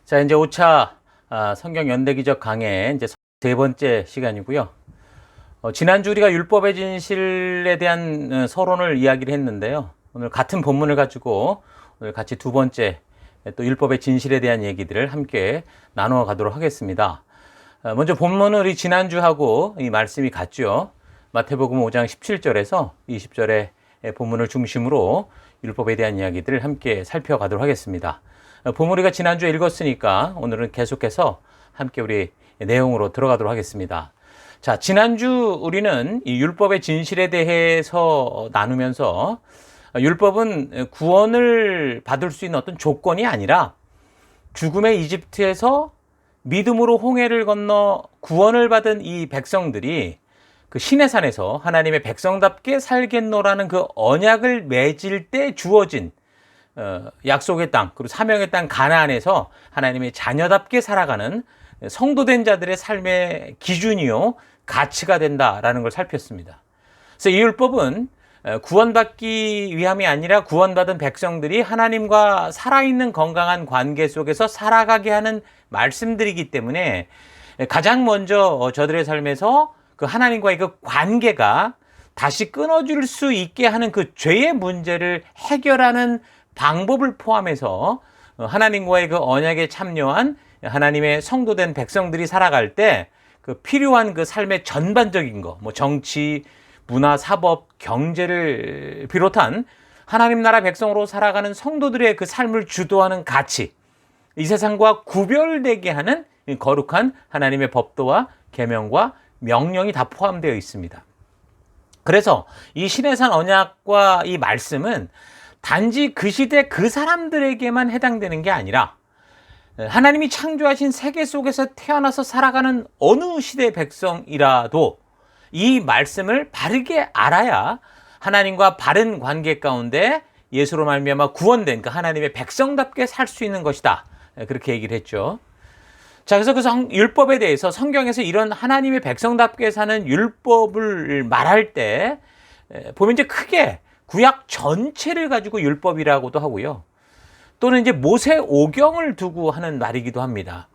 자, 이제 5차 성경 연대기적 강의 이제 세 번째 시간이고요. 지난주 우리가 율법의 진실에 대한 서론을 이야기를 했는데요. 오늘 같은 본문을 가지고 오늘 같이 두 번째 또 율법의 진실에 대한 얘기들을 함께 나누어 가도록 하겠습니다. 먼저 본문은 우리 지난주하고 이 말씀이 같죠. 마태복음 5장 17절에서 20절의 본문을 중심으로 율법에 대한 이야기들을 함께 살펴가도록 하겠습니다. 본문 우리가 지난주에 읽었으니까 오늘은 계속해서 함께 우리 내용으로 들어가도록 하겠습니다. 자, 지난주 우리는 이 율법의 진실에 대해서 나누면서 율법은 구원을 받을 수 있는 어떤 조건이 아니라 죽음의 이집트에서 믿음으로 홍해를 건너 구원을 받은 이 백성들이 그 시내산에서 하나님의 백성답게 살겠노라는 그 언약을 맺을 때 주어진 약속의 땅, 그리고 사명의 땅 가나안에서 하나님의 자녀답게 살아가는 성도된 자들의 삶의 기준이요 가치가 된다라는 걸 살폈습니다. 그래서 이 율법은 구원받기 위함이 아니라 구원받은 백성들이 하나님과 살아있는 건강한 관계 속에서 살아가게 하는 말씀들이기 때문에 가장 먼저 저들의 삶에서 그 하나님과의 그 관계가 다시 끊어질 수 있게 하는 그 죄의 문제를 해결하는 방법을 포함해서 하나님과의 그 언약에 참여한 하나님의 성도된 백성들이 살아갈 때 그 필요한 그 삶의 전반적인 거, 뭐 정치, 문화, 사법, 경제를 비롯한 하나님 나라 백성으로 살아가는 성도들의 그 삶을 주도하는 가치, 이 세상과 구별되게 하는 거룩한 하나님의 법도와 계명과 명령이 다 포함되어 있습니다. 그래서 이 시내산 언약과 이 말씀은 단지 그 시대 그 사람들에게만 해당되는 게 아니라 하나님이 창조하신 세계 속에서 태어나서 살아가는 어느 시대 백성이라도 이 말씀을 바르게 알아야 하나님과 바른 관계 가운데 예수로 말미암아 구원된 그 하나님의 백성답게 살 수 있는 것이다. 그렇게 얘기를 했죠. 자, 그래서 그 율법에 대해서 성경에서 이런 하나님의 백성답게 사는 율법을 말할 때 보면 이제 크게 구약 전체를 가지고 율법이라고도 하고요. 또는 이제 모세 오경을 두고 하는 말이기도 합니다.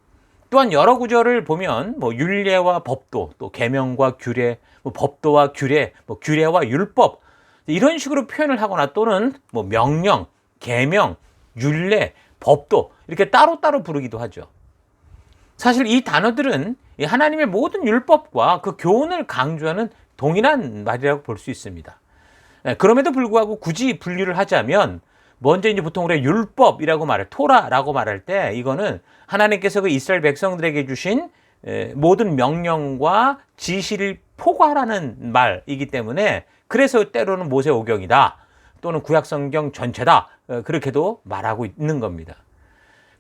또한 여러 구절을 보면 뭐 율례와 법도, 또 계명과 규례, 뭐 법도와 규례, 뭐 규례와 율법 이런 식으로 표현을 하거나 또는 뭐 명령, 계명, 율례, 법도 이렇게 따로따로 부르기도 하죠. 사실 이 단어들은 하나님의 모든 율법과 그 교훈을 강조하는 동일한 말이라고 볼 수 있습니다. 그럼에도 불구하고 굳이 분류를 하자면 먼저 이제 보통 우리가 율법이라고 말을 토라라고 말할 때 이거는 하나님께서 그 이스라엘 백성들에게 주신 모든 명령과 지시를 포괄하는 말이기 때문에 그래서 때로는 모세 오경이다 또는 구약 성경 전체다 그렇게도 말하고 있는 겁니다.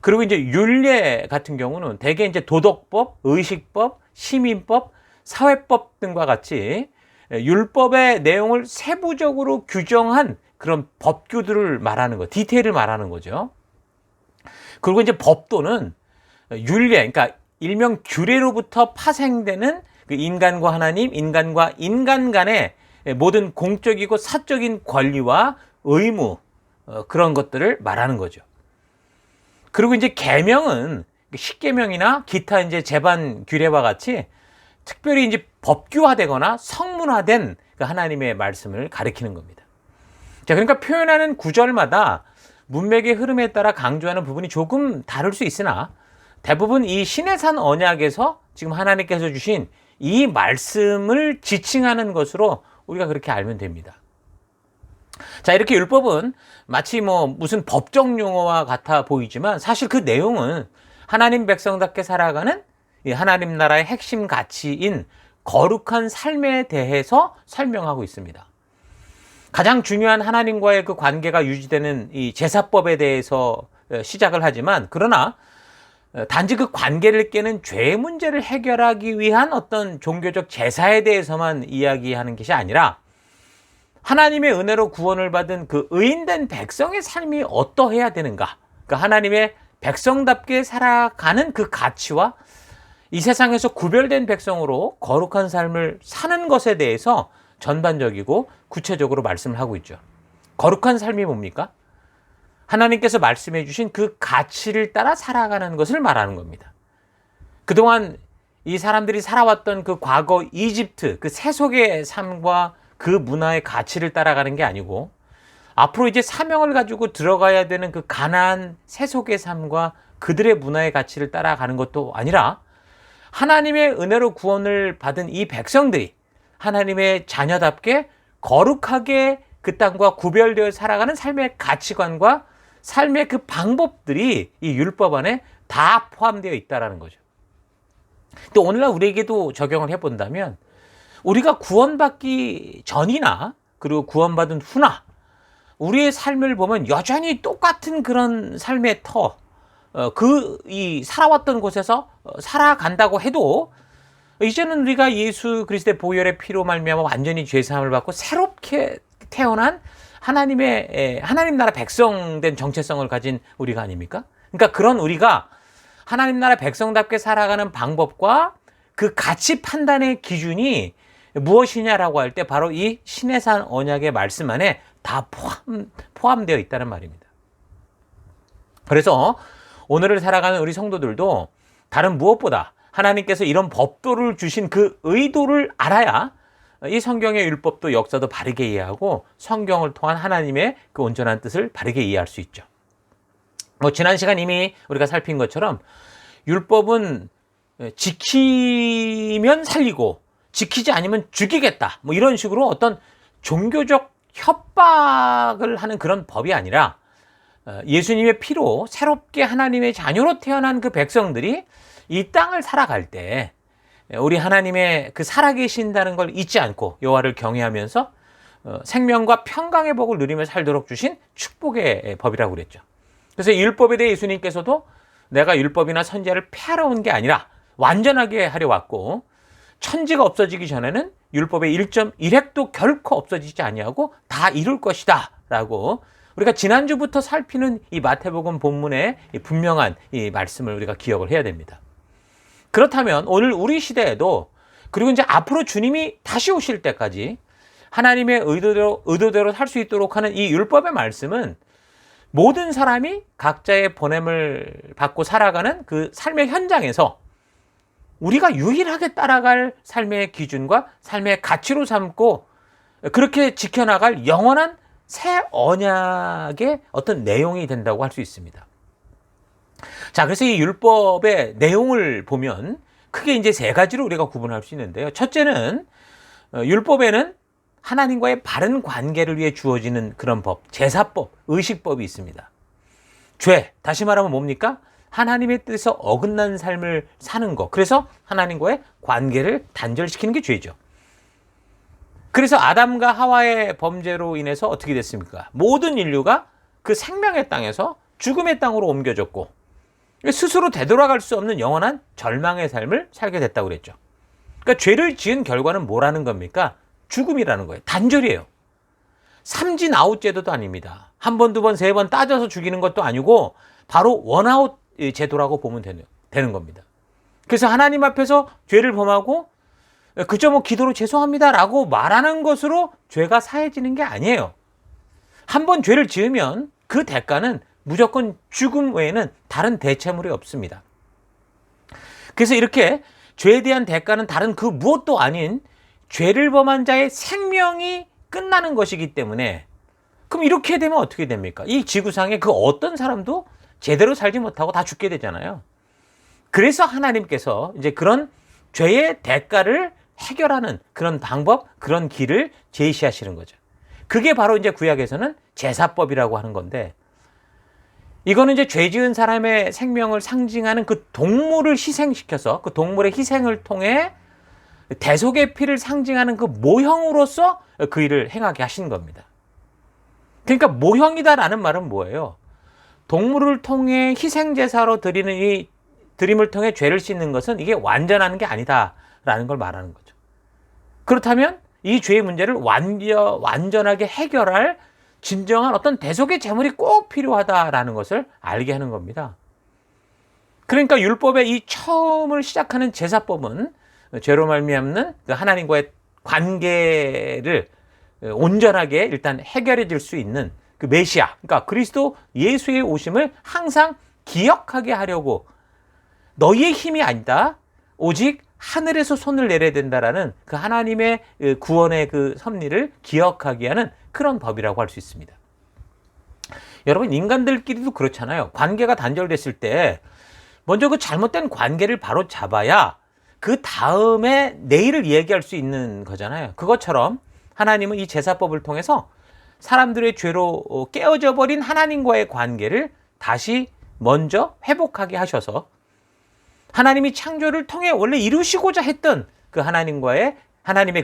그리고 이제 율례 같은 경우는 대개 이제 도덕법, 의식법, 시민법, 사회법 등과 같이 율법의 내용을 세부적으로 규정한 그런 법규들을 말하는 거, 디테일을 말하는 거죠. 그리고 이제 법도는 율례, 그러니까 일명 규례로부터 파생되는 그 인간과 하나님, 인간과 인간 간의 모든 공적이고 사적인 권리와 의무 그런 것들을 말하는 거죠. 그리고 이제 계명은 십계명이나 기타 이제 제반 규례와 같이 특별히 이제 법규화되거나 성문화된 그 하나님의 말씀을 가리키는 겁니다. 자, 그러니까 표현하는 구절마다 문맥의 흐름에 따라 강조하는 부분이 조금 다를 수 있으나 대부분 이 시내산 언약에서 지금 하나님께서 주신 이 말씀을 지칭하는 것으로 우리가 그렇게 알면 됩니다. 자, 이렇게 율법은 마치 뭐 무슨 법적 용어와 같아 보이지만 사실 그 내용은 하나님 백성답게 살아가는 이 하나님 나라의 핵심 가치인 거룩한 삶에 대해서 설명하고 있습니다. 가장 중요한 하나님과의 그 관계가 유지되는 이 제사법에 대해서 시작을 하지만 그러나 단지 그 관계를 깨는 죄의 문제를 해결하기 위한 어떤 종교적 제사에 대해서만 이야기하는 것이 아니라 하나님의 은혜로 구원을 받은 그 의인된 백성의 삶이 어떠해야 되는가? 그러니까 하나님의 백성답게 살아가는 그 가치와 이 세상에서 구별된 백성으로 거룩한 삶을 사는 것에 대해서 전반적이고 구체적으로 말씀을 하고 있죠. 거룩한 삶이 뭡니까? 하나님께서 말씀해 주신 그 가치를 따라 살아가는 것을 말하는 겁니다. 그동안 이 사람들이 살아왔던 그 과거 이집트, 그 세속의 삶과 그 문화의 가치를 따라가는 게 아니고 앞으로 이제 사명을 가지고 들어가야 되는 그 가나안 세속의 삶과 그들의 문화의 가치를 따라가는 것도 아니라 하나님의 은혜로 구원을 받은 이 백성들이 하나님의 자녀답게 거룩하게 그 땅과 구별되어 살아가는 삶의 가치관과 삶의 그 방법들이 이 율법 안에 다 포함되어 있다는 거죠. 또 오늘날 우리에게도 적용을 해본다면 우리가 구원받기 전이나 그리고 구원받은 후나 우리의 삶을 보면 여전히 똑같은 그런 삶의 이 살아왔던 곳에서 살아간다고 해도 이제는 우리가 예수 그리스도의 보혈의 피로 말미암아 완전히 죄사함을 받고 새롭게 태어난 하나님 나라 백성된 정체성을 가진 우리가 아닙니까? 그러니까 그런 우리가 하나님 나라 백성답게 살아가는 방법과 그 가치 판단의 기준이 무엇이냐라고 할 때 바로 이 시내산 언약의 말씀 안에 다 포함되어 있다는 말입니다. 그래서 오늘을 살아가는 우리 성도들도 다른 무엇보다 하나님께서 이런 법도를 주신 그 의도를 알아야 이 성경의 율법도 역사도 바르게 이해하고 성경을 통한 하나님의 그 온전한 뜻을 바르게 이해할 수 있죠. 지난 시간 이미 우리가 살핀 것처럼 율법은 지키면 살리고 지키지 않으면 죽이겠다. 이런 식으로 어떤 종교적 협박을 하는 그런 법이 아니라 예수님의 피로 새롭게 하나님의 자녀로 태어난 그 백성들이 이 땅을 살아갈 때 우리 하나님의 그 살아계신다는 걸 잊지 않고 여호와를 경외하면서 생명과 평강의 복을 누리며 살도록 주신 축복의 법이라고 그랬죠. 그래서 율법에 대해 예수님께서도 내가 율법이나 선지자를 폐하러 온 게 아니라 완전하게 하려 왔고 천지가 없어지기 전에는 율법의 1.1획도 결코 없어지지 아니하고 다 이룰 것이다 라고 우리가 지난주부터 살피는 이 마태복음 본문의 이 분명한 이 말씀을 우리가 기억을 해야 됩니다. 그렇다면 오늘 우리 시대에도 그리고 이제 앞으로 주님이 다시 오실 때까지 하나님의 의도대로 살 수 있도록 하는 이 율법의 말씀은 모든 사람이 각자의 보냄을 받고 살아가는 그 삶의 현장에서 우리가 유일하게 따라갈 삶의 기준과 삶의 가치로 삼고 그렇게 지켜나갈 영원한 새 언약의 어떤 내용이 된다고 할 수 있습니다. 자, 그래서 이 율법의 내용을 보면 크게 이제 세 가지로 우리가 구분할 수 있는데요. 첫째는 율법에는 하나님과의 바른 관계를 위해 주어지는 그런 법, 제사법, 의식법이 있습니다. 죄, 다시 말하면 뭡니까? 하나님의 뜻에 어긋난 삶을 사는 것. 그래서 하나님과의 관계를 단절시키는 게 죄죠. 그래서 아담과 하와의 범죄로 인해서 어떻게 됐습니까? 모든 인류가 그 생명의 땅에서 죽음의 땅으로 옮겨졌고 스스로 되돌아갈 수 없는 영원한 절망의 삶을 살게 됐다고 그랬죠. 그러니까 죄를 지은 결과는 뭐라는 겁니까? 죽음이라는 거예요. 단절이에요. 삼진 아웃 제도도 아닙니다. 한 번, 두 번, 세 번 따져서 죽이는 것도 아니고 바로 원아웃 제도라고 보면 되는 겁니다. 그래서 하나님 앞에서 죄를 범하고 그저 기도로 죄송합니다라고 말하는 것으로 죄가 사해지는 게 아니에요. 한 번 죄를 지으면 그 대가는 무조건 죽음 외에는 다른 대체물이 없습니다. 그래서 이렇게 죄에 대한 대가는 다른 그 무엇도 아닌 죄를 범한 자의 생명이 끝나는 것이기 때문에 그럼 이렇게 되면 어떻게 됩니까? 이 지구상에 그 어떤 사람도 제대로 살지 못하고 다 죽게 되잖아요. 그래서 하나님께서 이제 그런 죄의 대가를 해결하는 그런 방법, 그런 길을 제시하시는 거죠. 그게 바로 이제 구약에서는 제사법이라고 하는 건데 이거는 이제 죄 지은 사람의 생명을 상징하는 그 동물을 희생시켜서 그 동물의 희생을 통해 대속의 피를 상징하는 그 모형으로서 그 일을 행하게 하신 겁니다. 그러니까 모형이다라는 말은 뭐예요? 동물을 통해 희생제사로 드리는 이 드림을 통해 죄를 씻는 것은 이게 완전한 게 아니다라는 걸 말하는 거죠. 그렇다면 이 죄의 문제를 완전하게 해결할 진정한 어떤 대속의 제물이 꼭 필요하다라는 것을 알게 하는 겁니다. 그러니까 율법의 이 처음을 시작하는 제사법은 죄로 말미암는 하나님과의 관계를 온전하게 일단 해결해 줄 수 있는 그 메시아, 그러니까 그리스도 예수의 오심을 항상 기억하게 하려고 너희의 힘이 아니다. 오직 하늘에서 손을 내려야 된다라는 그 하나님의 구원의 그 섭리를 기억하게 하는 그런 법이라고 할 수 있습니다. 여러분, 인간들끼리도 그렇잖아요. 관계가 단절됐을 때 먼저 그 잘못된 관계를 바로 잡아야 그 다음에 내일을 얘기할 수 있는 거잖아요. 그것처럼 하나님은 이 제사법을 통해서 사람들의 죄로 깨어져 버린 하나님과의 관계를 다시 먼저 회복하게 하셔서 하나님이 창조를 통해 원래 이루시고자 했던 그 하나님의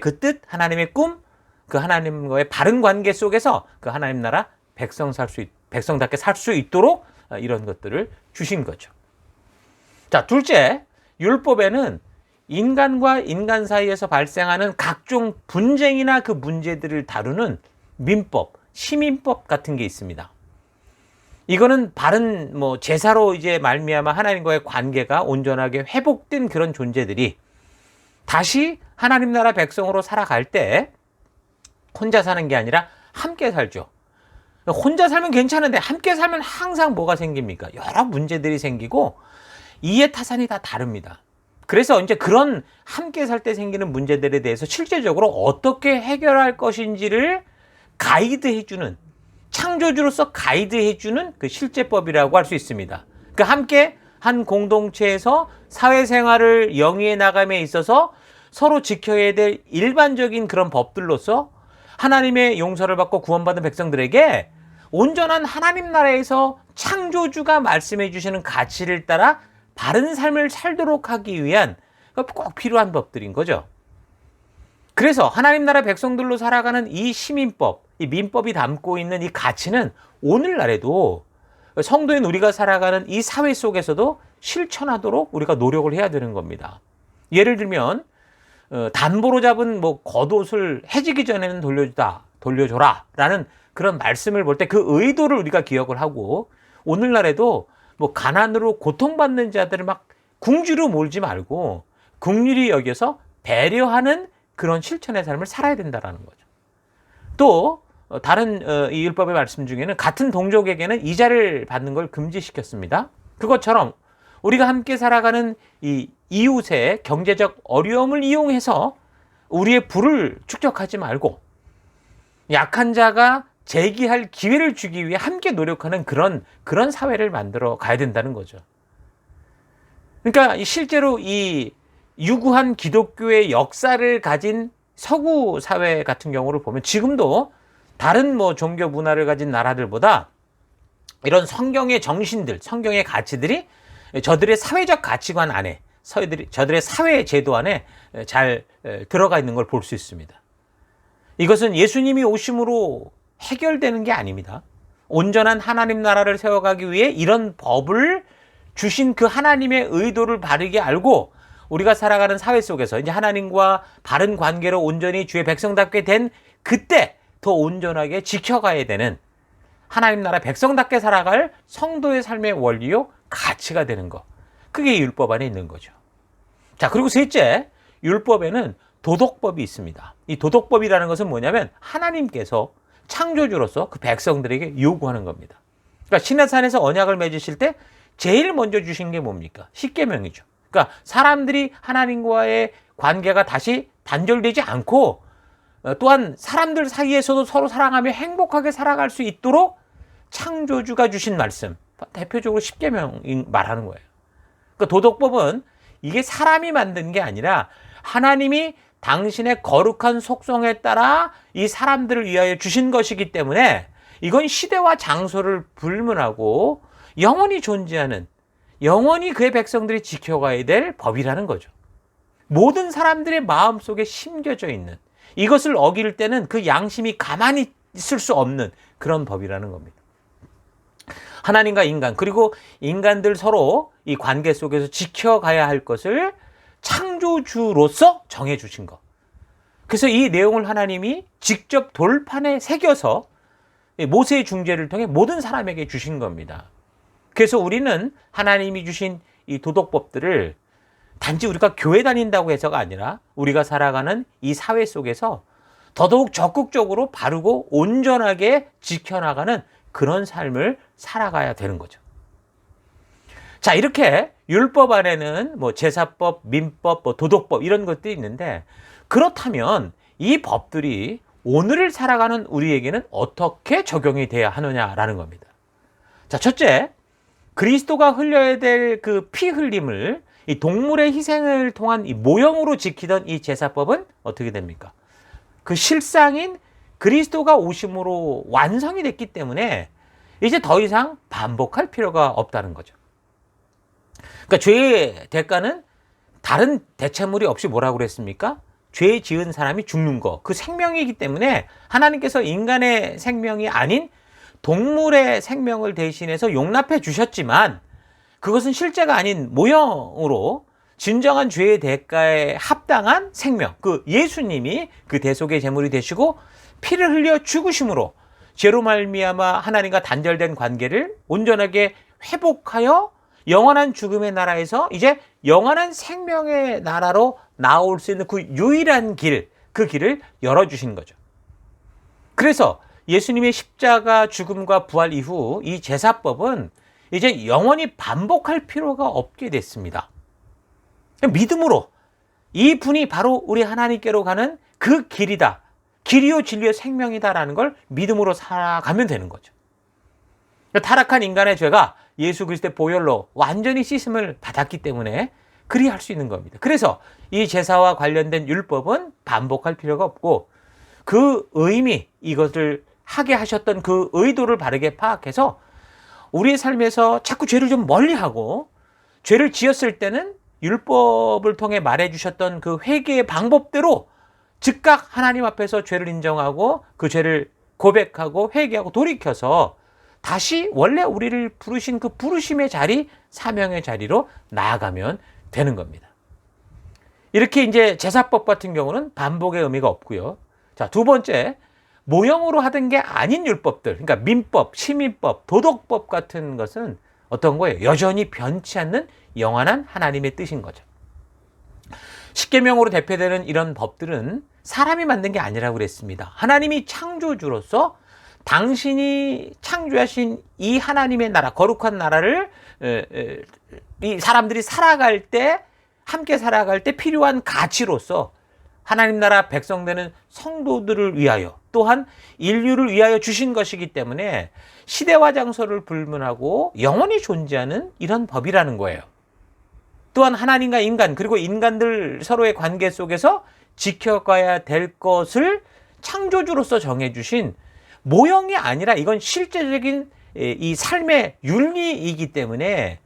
그 뜻, 하나님의 꿈, 그 하나님과의 바른 관계 속에서 그 하나님 나라 백성답게 살 수 있도록 이런 것들을 주신 거죠. 자, 둘째, 율법에는 인간과 인간 사이에서 발생하는 각종 분쟁이나 그 문제들을 다루는 민법, 시민법 같은 게 있습니다. 이거는 바른 제사로 이제 말미암아 하나님과의 관계가 온전하게 회복된 그런 존재들이 다시 하나님 나라 백성으로 살아갈 때 혼자 사는 게 아니라 함께 살죠. 혼자 살면 괜찮은데 함께 살면 항상 뭐가 생깁니까? 여러 문제들이 생기고 이해타산이 다 다릅니다. 그래서 이제 그런 함께 살 때 생기는 문제들에 대해서 실제적으로 어떻게 해결할 것인지를 가이드해주는, 창조주로서 가이드해주는 그 실제법이라고 할 수 있습니다. 그 함께 한 공동체에서 사회생활을 영위해 나감에 있어서 서로 지켜야 될 일반적인 그런 법들로서 하나님의 용서를 받고 구원받은 백성들에게 온전한 하나님 나라에서 창조주가 말씀해 주시는 가치를 따라 바른 삶을 살도록 하기 위한 꼭 필요한 법들인 거죠. 그래서 하나님 나라 백성들로 살아가는 이 시민법, 이 민법이 담고 있는 이 가치는 오늘날에도 성도인 우리가 살아가는 이 사회 속에서도 실천하도록 우리가 노력을 해야 되는 겁니다. 예를 들면 담보로 잡은 겉옷을 해지기 전에는 돌려줘라 라는 그런 말씀을 볼 때 그 의도를 우리가 기억을 하고 오늘날에도 가난으로 고통받는 자들을 막 궁지로 몰지 말고 긍휼히 여겨서 배려하는 그런 실천의 삶을 살아야 된다는 거죠. 또 다른 이 율법의 말씀 중에는 같은 동족에게는 이자를 받는 걸 금지시켰습니다. 그것처럼 우리가 함께 살아가는 이 이웃의 경제적 어려움을 이용해서 우리의 부를 축적하지 말고 약한 자가 제기할 기회를 주기 위해 함께 노력하는 그런 사회를 만들어 가야 된다는 거죠. 그러니까 실제로 이 유구한 기독교의 역사를 가진 서구 사회 같은 경우를 보면 지금도 다른 종교 문화를 가진 나라들보다 이런 성경의 정신들, 성경의 가치들이 저들의 사회적 가치관 안에, 저들의 사회 제도 안에 잘 들어가 있는 걸 볼 수 있습니다. 이것은 예수님이 오심으로 해결되는 게 아닙니다. 온전한 하나님 나라를 세워가기 위해 이런 법을 주신 그 하나님의 의도를 바르게 알고 우리가 살아가는 사회 속에서 이제 하나님과 바른 관계로 온전히 주의 백성답게 된 그때 더 온전하게 지켜가야 되는 하나님 나라 백성답게 살아갈 성도의 삶의 원리요 가치가 되는 것. 그게 율법 안에 있는 거죠. 자, 그리고 셋째, 율법에는 도덕법이 있습니다. 이 도덕법이라는 것은 뭐냐면 하나님께서 창조주로서 그 백성들에게 요구하는 겁니다. 그러니까 시내산에서 언약을 맺으실 때 제일 먼저 주신 게 뭡니까? 십계명이죠. 그러니까 사람들이 하나님과의 관계가 다시 단절되지 않고 또한 사람들 사이에서도 서로 사랑하며 행복하게 살아갈 수 있도록 창조주가 주신 말씀, 대표적으로 십계명 말하는 거예요. 그러니까 도덕법은 이게 사람이 만든 게 아니라 하나님이 당신의 거룩한 속성에 따라 이 사람들을 위하여 주신 것이기 때문에 이건 시대와 장소를 불문하고 영원히 존재하는, 영원히 그의 백성들이 지켜가야 될 법이라는 거죠. 모든 사람들의 마음속에 심겨져 있는, 이것을 어길 때는 그 양심이 가만히 있을 수 없는 그런 법이라는 겁니다. 하나님과 인간, 그리고 인간들 서로 이 관계 속에서 지켜가야 할 것을 창조주로서 정해주신 것. 그래서 이 내용을 하나님이 직접 돌판에 새겨서 모세의 중재를 통해 모든 사람에게 주신 겁니다. 그래서 우리는 하나님이 주신 이 도덕법들을 단지 우리가 교회 다닌다고 해서가 아니라 우리가 살아가는 이 사회 속에서 더더욱 적극적으로 바르고 온전하게 지켜나가는 그런 삶을 살아가야 되는 거죠. 자, 이렇게 율법 안에는 뭐 제사법, 민법, 뭐 도덕법 이런 것들이 있는데, 그렇다면 이 법들이 오늘을 살아가는 우리에게는 어떻게 적용이 돼야 하느냐라는 겁니다. 자, 첫째, 그리스도가 흘려야 될 그 피 흘림을 이 동물의 희생을 통한 이 모형으로 지키던 이 제사법은 어떻게 됩니까? 그 실상인 그리스도가 오심으로 완성이 됐기 때문에 이제 더 이상 반복할 필요가 없다는 거죠. 그러니까 죄의 대가는 다른 대체물이 없이 뭐라고 그랬습니까? 죄 지은 사람이 죽는 거, 그 생명이기 때문에 하나님께서 인간의 생명이 아닌 동물의 생명을 대신해서 용납해 주셨지만, 그것은 실제가 아닌 모형으로 진정한 죄의 대가에 합당한 생명, 그 예수님이 그 대속의 제물이 되시고 피를 흘려 죽으심으로 죄로 말미암아 하나님과 단절된 관계를 온전하게 회복하여 영원한 죽음의 나라에서 이제 영원한 생명의 나라로 나올 수 있는 그 유일한 길, 그 길을 열어주신 거죠. 그래서 예수님의 십자가 죽음과 부활 이후 이 제사법은 이제 영원히 반복할 필요가 없게 됐습니다. 믿음으로 이 분이 바로 우리 하나님께로 가는 그 길이다, 길이요 진리요 생명이다라는 걸 믿음으로 살아가면 되는 거죠. 타락한 인간의 죄가 예수 그리스도의 보혈로 완전히 씻음을 받았기 때문에 그리할 수 있는 겁니다. 그래서 이 제사와 관련된 율법은 반복할 필요가 없고, 그 의미, 이것을 하게 하셨던 그 의도를 바르게 파악해서 우리의 삶에서 자꾸 죄를 좀 멀리하고, 죄를 지었을 때는 율법을 통해 말해주셨던 그 회개의 방법대로 즉각 하나님 앞에서 죄를 인정하고 그 죄를 고백하고 회개하고 돌이켜서 다시 원래 우리를 부르신 그 부르심의 자리, 사명의 자리로 나아가면 되는 겁니다. 이렇게 이제 제사법 같은 경우는 반복의 의미가 없고요. 자, 두 번째, 모형으로 하던 게 아닌 율법들, 그러니까 민법, 시민법, 도덕법 같은 것은 어떤 거예요? 여전히 변치 않는 영원한 하나님의 뜻인 거죠. 십계명으로 대표되는 이런 법들은 사람이 만든 게 아니라고 그랬습니다. 하나님이 창조주로서 당신이 창조하신 이 하나님의 나라, 거룩한 나라를 이 사람들이 살아갈 때, 함께 살아갈 때 필요한 가치로서 하나님 나라 백성되는 성도들을 위하여, 또한 인류를 위하여 주신 것이기 때문에 시대와 장소를 불문하고 영원히 존재하는 이런 법이라는 거예요. 또한 하나님과 인간, 그리고 인간들 서로의 관계 속에서 지켜가야 될 것을 창조주로서 정해주신 모형이 아니라 이건 실제적인 이 삶의 윤리이기 때문에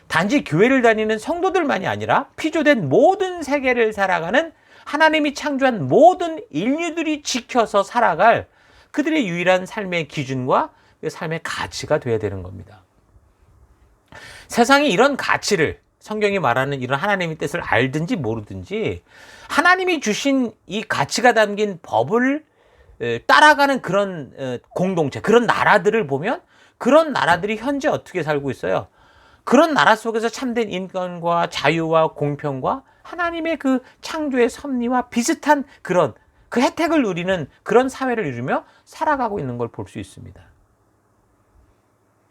단지 교회를 다니는 성도들만이 아니라 피조된 모든 세계를 살아가는 하나님이 창조한 모든 인류들이 지켜서 살아갈 그들의 유일한 삶의 기준과 삶의 가치가 되어야 되는 겁니다. 세상이 이런 가치를, 성경이 말하는 이런 하나님의 뜻을 알든지 모르든지 하나님이 주신 이 가치가 담긴 법을 따라가는 그런 공동체, 그런 나라들을 보면 그런 나라들이 현재 어떻게 살고 있어요? 그런 나라 속에서 참된 인권과 자유와 공평과 하나님의 그 창조의 섭리와 비슷한 그런 그 혜택을 누리는 그런 사회를 이루며 살아가고 있는 걸 볼 수 있습니다.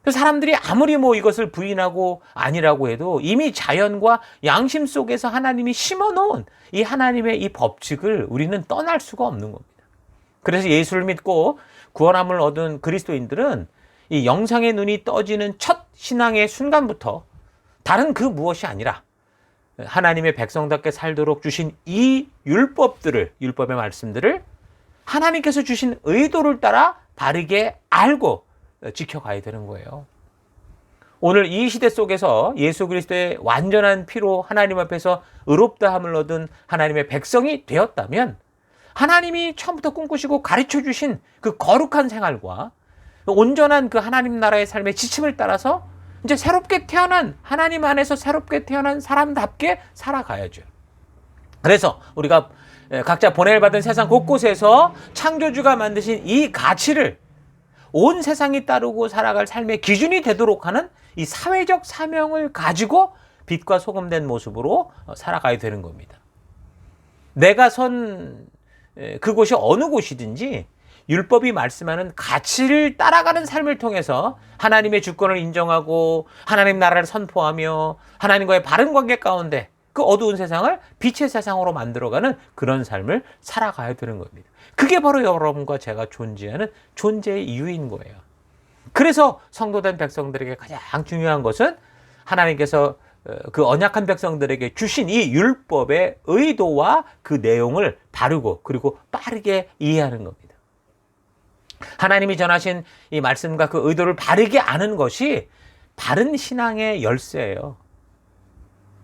사람들이 아무리 뭐 이것을 부인하고 아니라고 해도 이미 자연과 양심 속에서 하나님이 심어놓은 이 하나님의 이 법칙을 우리는 떠날 수가 없는 겁니다. 그래서 예수를 믿고 구원함을 얻은 그리스도인들은 이 영상의 눈이 떠지는 첫 신앙의 순간부터 다른 그 무엇이 아니라 하나님의 백성답게 살도록 주신 이 율법들을, 율법의 말씀들을 하나님께서 주신 의도를 따라 바르게 알고 지켜가야 되는 거예요. 오늘 이 시대 속에서 예수 그리스도의 완전한 피로 하나님 앞에서 의롭다함을 얻은 하나님의 백성이 되었다면 하나님이 처음부터 꿈꾸시고 가르쳐 주신 그 거룩한 생활과 온전한 그 하나님 나라의 삶의 지침을 따라서 이제 새롭게 태어난, 하나님 안에서 새롭게 태어난 사람답게 살아가야죠. 그래서 우리가 각자 보냄을 받은 세상 곳곳에서 창조주가 만드신 이 가치를 온 세상이 따르고 살아갈 삶의 기준이 되도록 하는 이 사회적 사명을 가지고 빛과 소금된 모습으로 살아가야 되는 겁니다. 내가 선 그곳이 어느 곳이든지 율법이 말씀하는 가치를 따라가는 삶을 통해서 하나님의 주권을 인정하고 하나님 나라를 선포하며 하나님과의 바른 관계 가운데 그 어두운 세상을 빛의 세상으로 만들어가는 그런 삶을 살아가야 되는 겁니다. 그게 바로 여러분과 제가 존재하는 존재의 이유인 거예요. 그래서 성도된 백성들에게 가장 중요한 것은 하나님께서 그 언약한 백성들에게 주신 이 율법의 의도와 그 내용을 바르고 그리고 빠르게 이해하는 겁니다. 하나님이 전하신 이 말씀과 그 의도를 바르게 아는 것이 바른 신앙의 열쇠예요.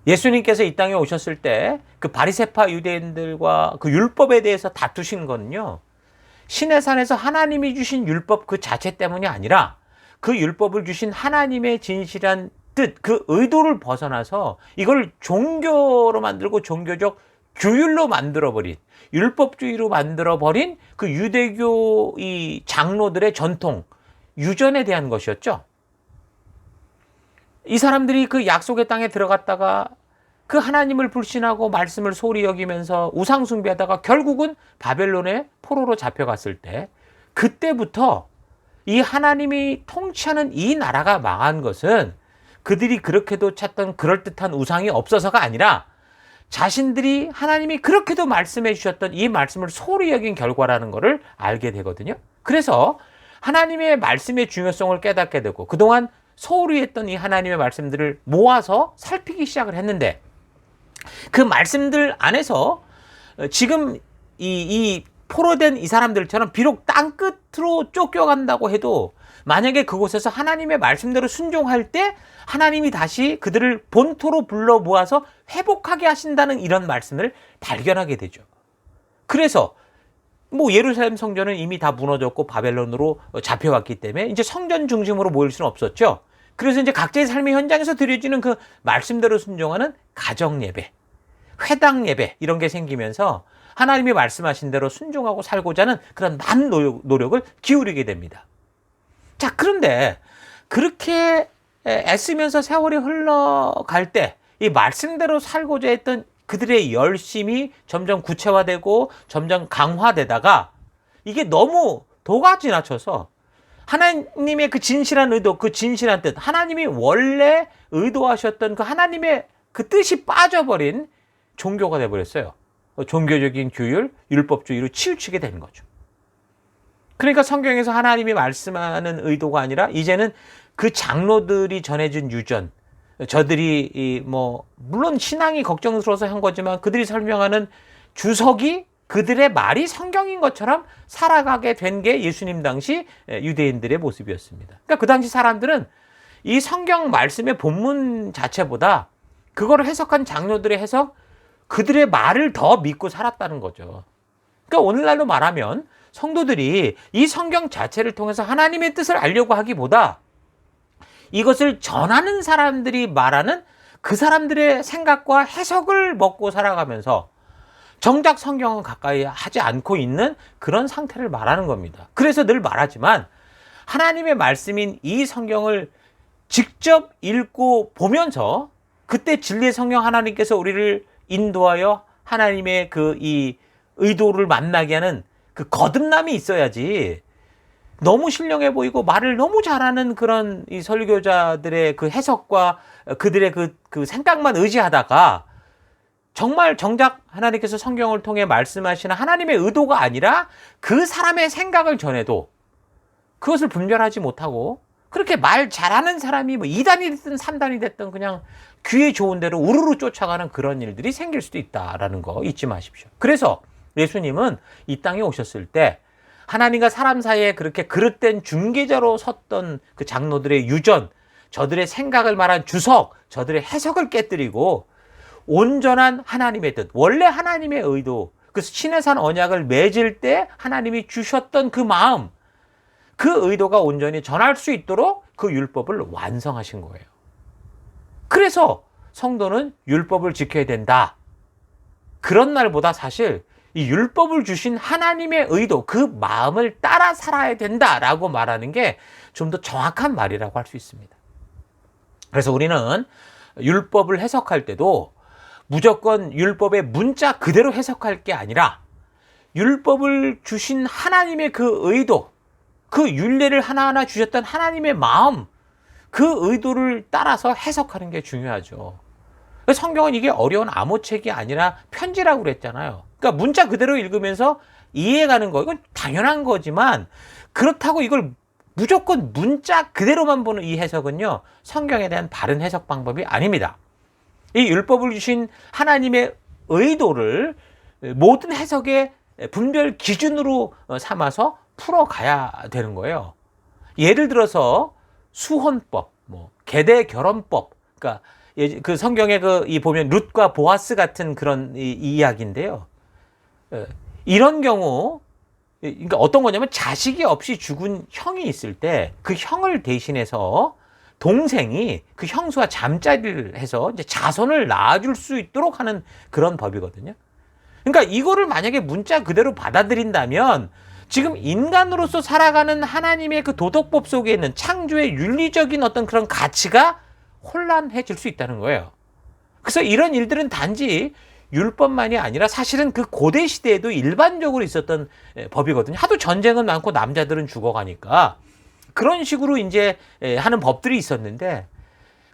예수님께서 이 땅에 오셨을 때 그 바리새파 유대인들과 그 율법에 대해서 다투신 거는요, 신의 산에서 하나님이 주신 율법 그 자체 때문이 아니라 그 율법을 주신 하나님의 진실한 뜻, 그 의도를 벗어나서 이걸 종교로 만들고 종교적 규율로 만들어버린, 율법주의로 만들어버린 그 유대교 이 장로들의 전통, 유전에 대한 것이었죠. 이 사람들이 그 약속의 땅에 들어갔다가 그 하나님을 불신하고 말씀을 소홀히 여기면서 우상 숭배하다가 결국은 바벨론의 포로로 잡혀갔을 때, 그때부터 이 하나님이 통치하는 이 나라가 망한 것은 그들이 그렇게도 찾던 그럴듯한 우상이 없어서가 아니라 자신들이 하나님이 그렇게도 말씀해 주셨던 이 말씀을 소홀히 여긴 결과라는 것을 알게 되거든요. 그래서 하나님의 말씀의 중요성을 깨닫게 되고 그동안 소홀히 했던 이 하나님의 말씀들을 모아서 살피기 시작을 했는데, 그 말씀들 안에서 지금 이 포로된 이 사람들처럼 비록 땅끝으로 쫓겨간다고 해도 만약에 그곳에서 하나님의 말씀대로 순종할 때 하나님이 다시 그들을 본토로 불러 모아서 회복하게 하신다는 이런 말씀을 발견하게 되죠. 그래서 뭐 예루살렘 성전은 이미 다 무너졌고 바벨론으로 잡혀갔기 때문에 이제 성전 중심으로 모일 수는 없었죠. 그래서 이제 각자의 삶의 현장에서 드려지는 그 말씀대로 순종하는 가정 예배, 회당 예배 이런 게 생기면서 하나님이 말씀하신 대로 순종하고 살고자 하는 그런 많은 노력을 기울이게 됩니다. 자, 그런데 그렇게 애쓰면서 세월이 흘러갈 때 이 말씀대로 살고자 했던 그들의 열심이 점점 구체화되고 점점 강화되다가 이게 너무 도가 지나쳐서 하나님의 그 진실한 의도, 그 진실한 뜻, 하나님이 원래 의도하셨던 그 하나님의 그 뜻이 빠져버린 종교가 돼버렸어요. 종교적인 규율, 율법주의로 치우치게 된 거죠. 그러니까 성경에서 하나님이 말씀하는 의도가 아니라 이제는 그 장로들이 전해준 유전, 저들이 물론 신앙이 걱정스러워서 한 거지만 그들이 설명하는 주석이 그들의 말이 성경인 것처럼 살아가게 된 게 예수님 당시 유대인들의 모습이었습니다. 그러니까 그 당시 사람들은 이 성경 말씀의 본문 자체보다 그거를 해석한 장로들의 해석, 그들의 말을 더 믿고 살았다는 거죠. 그러니까 오늘날로 말하면 성도들이 이 성경 자체를 통해서 하나님의 뜻을 알려고 하기보다 이것을 전하는 사람들이 말하는 그 사람들의 생각과 해석을 먹고 살아가면서 정작 성경은 가까이 하지 않고 있는 그런 상태를 말하는 겁니다. 그래서 늘 말하지만 하나님의 말씀인 이 성경을 직접 읽고 보면서 그때 진리의 성령 하나님께서 우리를 인도하여 하나님의 이 의도를 만나게 하는 그 거듭남이 있어야지, 너무 신령해 보이고 말을 너무 잘하는 그런 이 설교자들의 그 해석과 그들의 그 생각만 의지하다가 정말 정작 하나님께서 성경을 통해 말씀하시는 하나님의 의도가 아니라 그 사람의 생각을 전해도 그것을 분별하지 못하고 그렇게 말 잘하는 사람이 뭐 2단이 됐든 3단이 됐든 그냥 귀에 좋은 대로 우르르 쫓아가는 그런 일들이 생길 수도 있다라는 거 잊지 마십시오. 그래서 예수님은 이 땅에 오셨을 때 하나님과 사람 사이에 그렇게 그릇된 중개자로 섰던 그 장로들의 유전, 저들의 생각을 말한 주석, 저들의 해석을 깨뜨리고 온전한 하나님의 뜻, 원래 하나님의 의도, 그 신의 산 언약을 맺을 때 하나님이 주셨던 그 마음, 그 의도가 온전히 전할 수 있도록 그 율법을 완성하신 거예요. 그래서 성도는 율법을 지켜야 된다. 그런 날보다 사실 이 율법을 주신 하나님의 의도, 그 마음을 따라 살아야 된다라고 말하는 게 좀 더 정확한 말이라고 할 수 있습니다. 그래서 우리는 율법을 해석할 때도 무조건 율법의 문자 그대로 해석할 게 아니라 율법을 주신 하나님의 그 의도, 그 율례를 하나하나 주셨던 하나님의 마음, 그 의도를 따라서 해석하는 게 중요하죠. 성경은 이게 어려운 암호책이 아니라 편지라고 그랬잖아요. 그러니까 문자 그대로 읽으면서 이해가는 거, 이건 당연한 거지만 그렇다고 이걸 무조건 문자 그대로만 보는 이 해석은요, 성경에 대한 바른 해석 방법이 아닙니다. 이 율법을 주신 하나님의 의도를 모든 해석의 분별 기준으로 삼아서 풀어가야 되는 거예요. 예를 들어서 수혼법, 계대 결혼법, 그러니까 그 성경에 이 보면 룻과 보아스 같은 그런 이야기인데요. 이런 경우, 그러니까 어떤 거냐면 자식이 없이 죽은 형이 있을 때 그 형을 대신해서 동생이 그 형수와 잠자리를 해서 이제 자손을 낳아줄 수 있도록 하는 그런 법이거든요. 그러니까 이거를 만약에 문자 그대로 받아들인다면 지금 인간으로서 살아가는 하나님의 그 도덕법 속에 있는 창조의 윤리적인 어떤 그런 가치가 혼란해질 수 있다는 거예요. 그래서 이런 일들은 단지 율법만이 아니라 사실은 그 고대 시대에도 일반적으로 있었던 법이거든요. 하도 전쟁은 많고 남자들은 죽어가니까 그런 식으로 이제 하는 법들이 있었는데,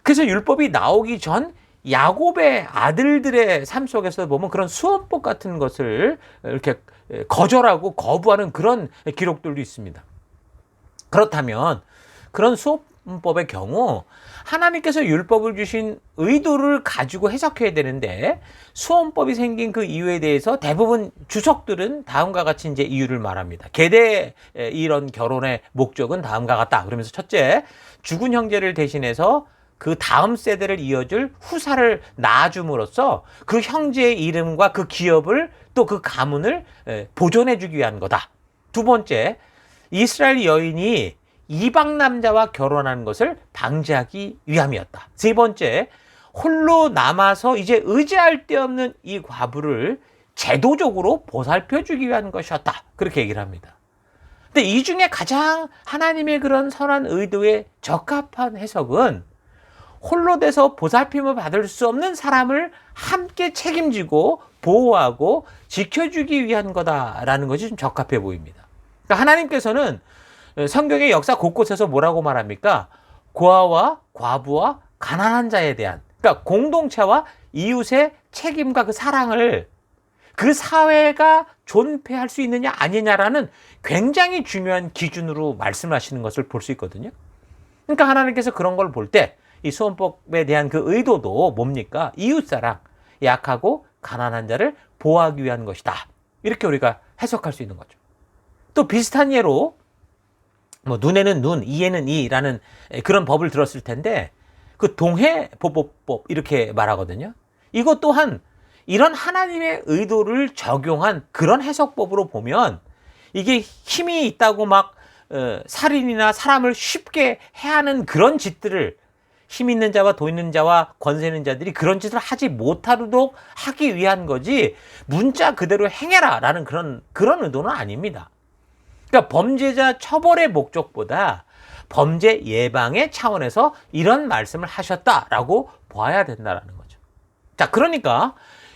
그래서 율법이 나오기 전 야곱의 아들들의 삶 속에서 보면 그런 수원법 같은 것을 이렇게 거절하고 거부하는 그런 기록들도 있습니다. 그렇다면 그런 수원법의 경우 하나님께서 율법을 주신 의도를 가지고 해석해야 되는데, 수원법이 생긴 그 이유에 대해서 대부분 주석들은 다음과 같이 이제 이유를 말합니다. 계대 이런 결혼의 목적은 다음과 같다. 그러면서 첫째, 죽은 형제를 대신해서 그 다음 세대를 이어줄 후사를 낳아줌으로써 그 형제의 이름과 그 기업을 또 그 가문을 보존해 주기 위한 거다. 두 번째, 이스라엘 여인이 이방 남자와 결혼하는 것을 방지하기 위함이었다. 세 번째, 홀로 남아서 이제 의지할 데 없는 이 과부를 제도적으로 보살펴 주기 위한 것이었다. 그렇게 얘기를 합니다. 근데 이 중에 가장 하나님의 그런 선한 의도에 적합한 해석은 홀로 돼서 보살핌을 받을 수 없는 사람을 함께 책임지고 보호하고 지켜주기 위한 거다라는 것이 좀 적합해 보입니다. 그러니까 하나님께서는 성경의 역사 곳곳에서 뭐라고 말합니까? 고아와 과부와 가난한 자에 대한, 그러니까 공동체와 이웃의 책임과 그 사랑을 그 사회가 존폐할 수 있느냐 아니냐라는 굉장히 중요한 기준으로 말씀하시는 것을 볼 수 있거든요. 그러니까 하나님께서 그런 걸 볼 때 이 수원법에 대한 그 의도도 뭡니까? 이웃사랑, 약하고 가난한 자를 보호하기 위한 것이다. 이렇게 우리가 해석할 수 있는 거죠. 또 비슷한 예로 눈에는 눈, 이에는 이라는 그런 법을 들었을 텐데, 그 동해보복법 이렇게 말하거든요. 이것 또한 이런 하나님의 의도를 적용한 그런 해석법으로 보면 이게 힘이 있다고 막 살인이나 사람을 쉽게 해하는 그런 짓들을, 힘 있는 자와 돈 있는 자와 권세 있는 자들이 그런 짓을 하지 못하도록 하기 위한 거지, 문자 그대로 행해라 라는 그런 의도는 아닙니다. 그러니까 범죄자 처벌의 목적보다 범죄 예방의 차원에서 이런 말씀을 하셨다라고 봐야 된다라는 거죠. 자, 그러니까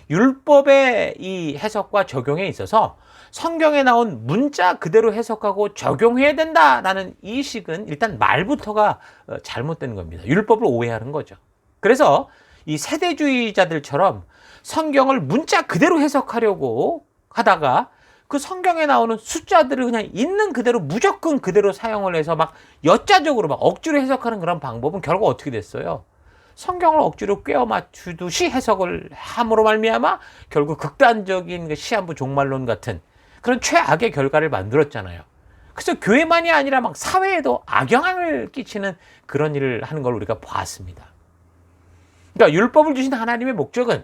율법의 이 해석과 적용에 있어서 성경에 나온 문자 그대로 해석하고 적용해야 된다라는 이 식은 일단 말부터가 잘못된 겁니다. 율법을 오해하는 거죠. 그래서 이 세대주의자들처럼 성경을 문자 그대로 해석하려고 하다가 그 성경에 나오는 숫자들을 그냥 있는 그대로 무조건 그대로 사용을 해서 막 엿자적으로 막 억지로 해석하는 그런 방법은 결국 어떻게 됐어요? 성경을 억지로 꿰어 맞추듯이 해석을 함으로 말미암아 결국 극단적인 그 시한부 종말론 같은 그런 최악의 결과를 만들었잖아요. 그래서 교회만이 아니라 막 사회에도 악영향을 끼치는 그런 일을 하는 걸 우리가 보았습니다. 그러니까 율법을 주신 하나님의 목적은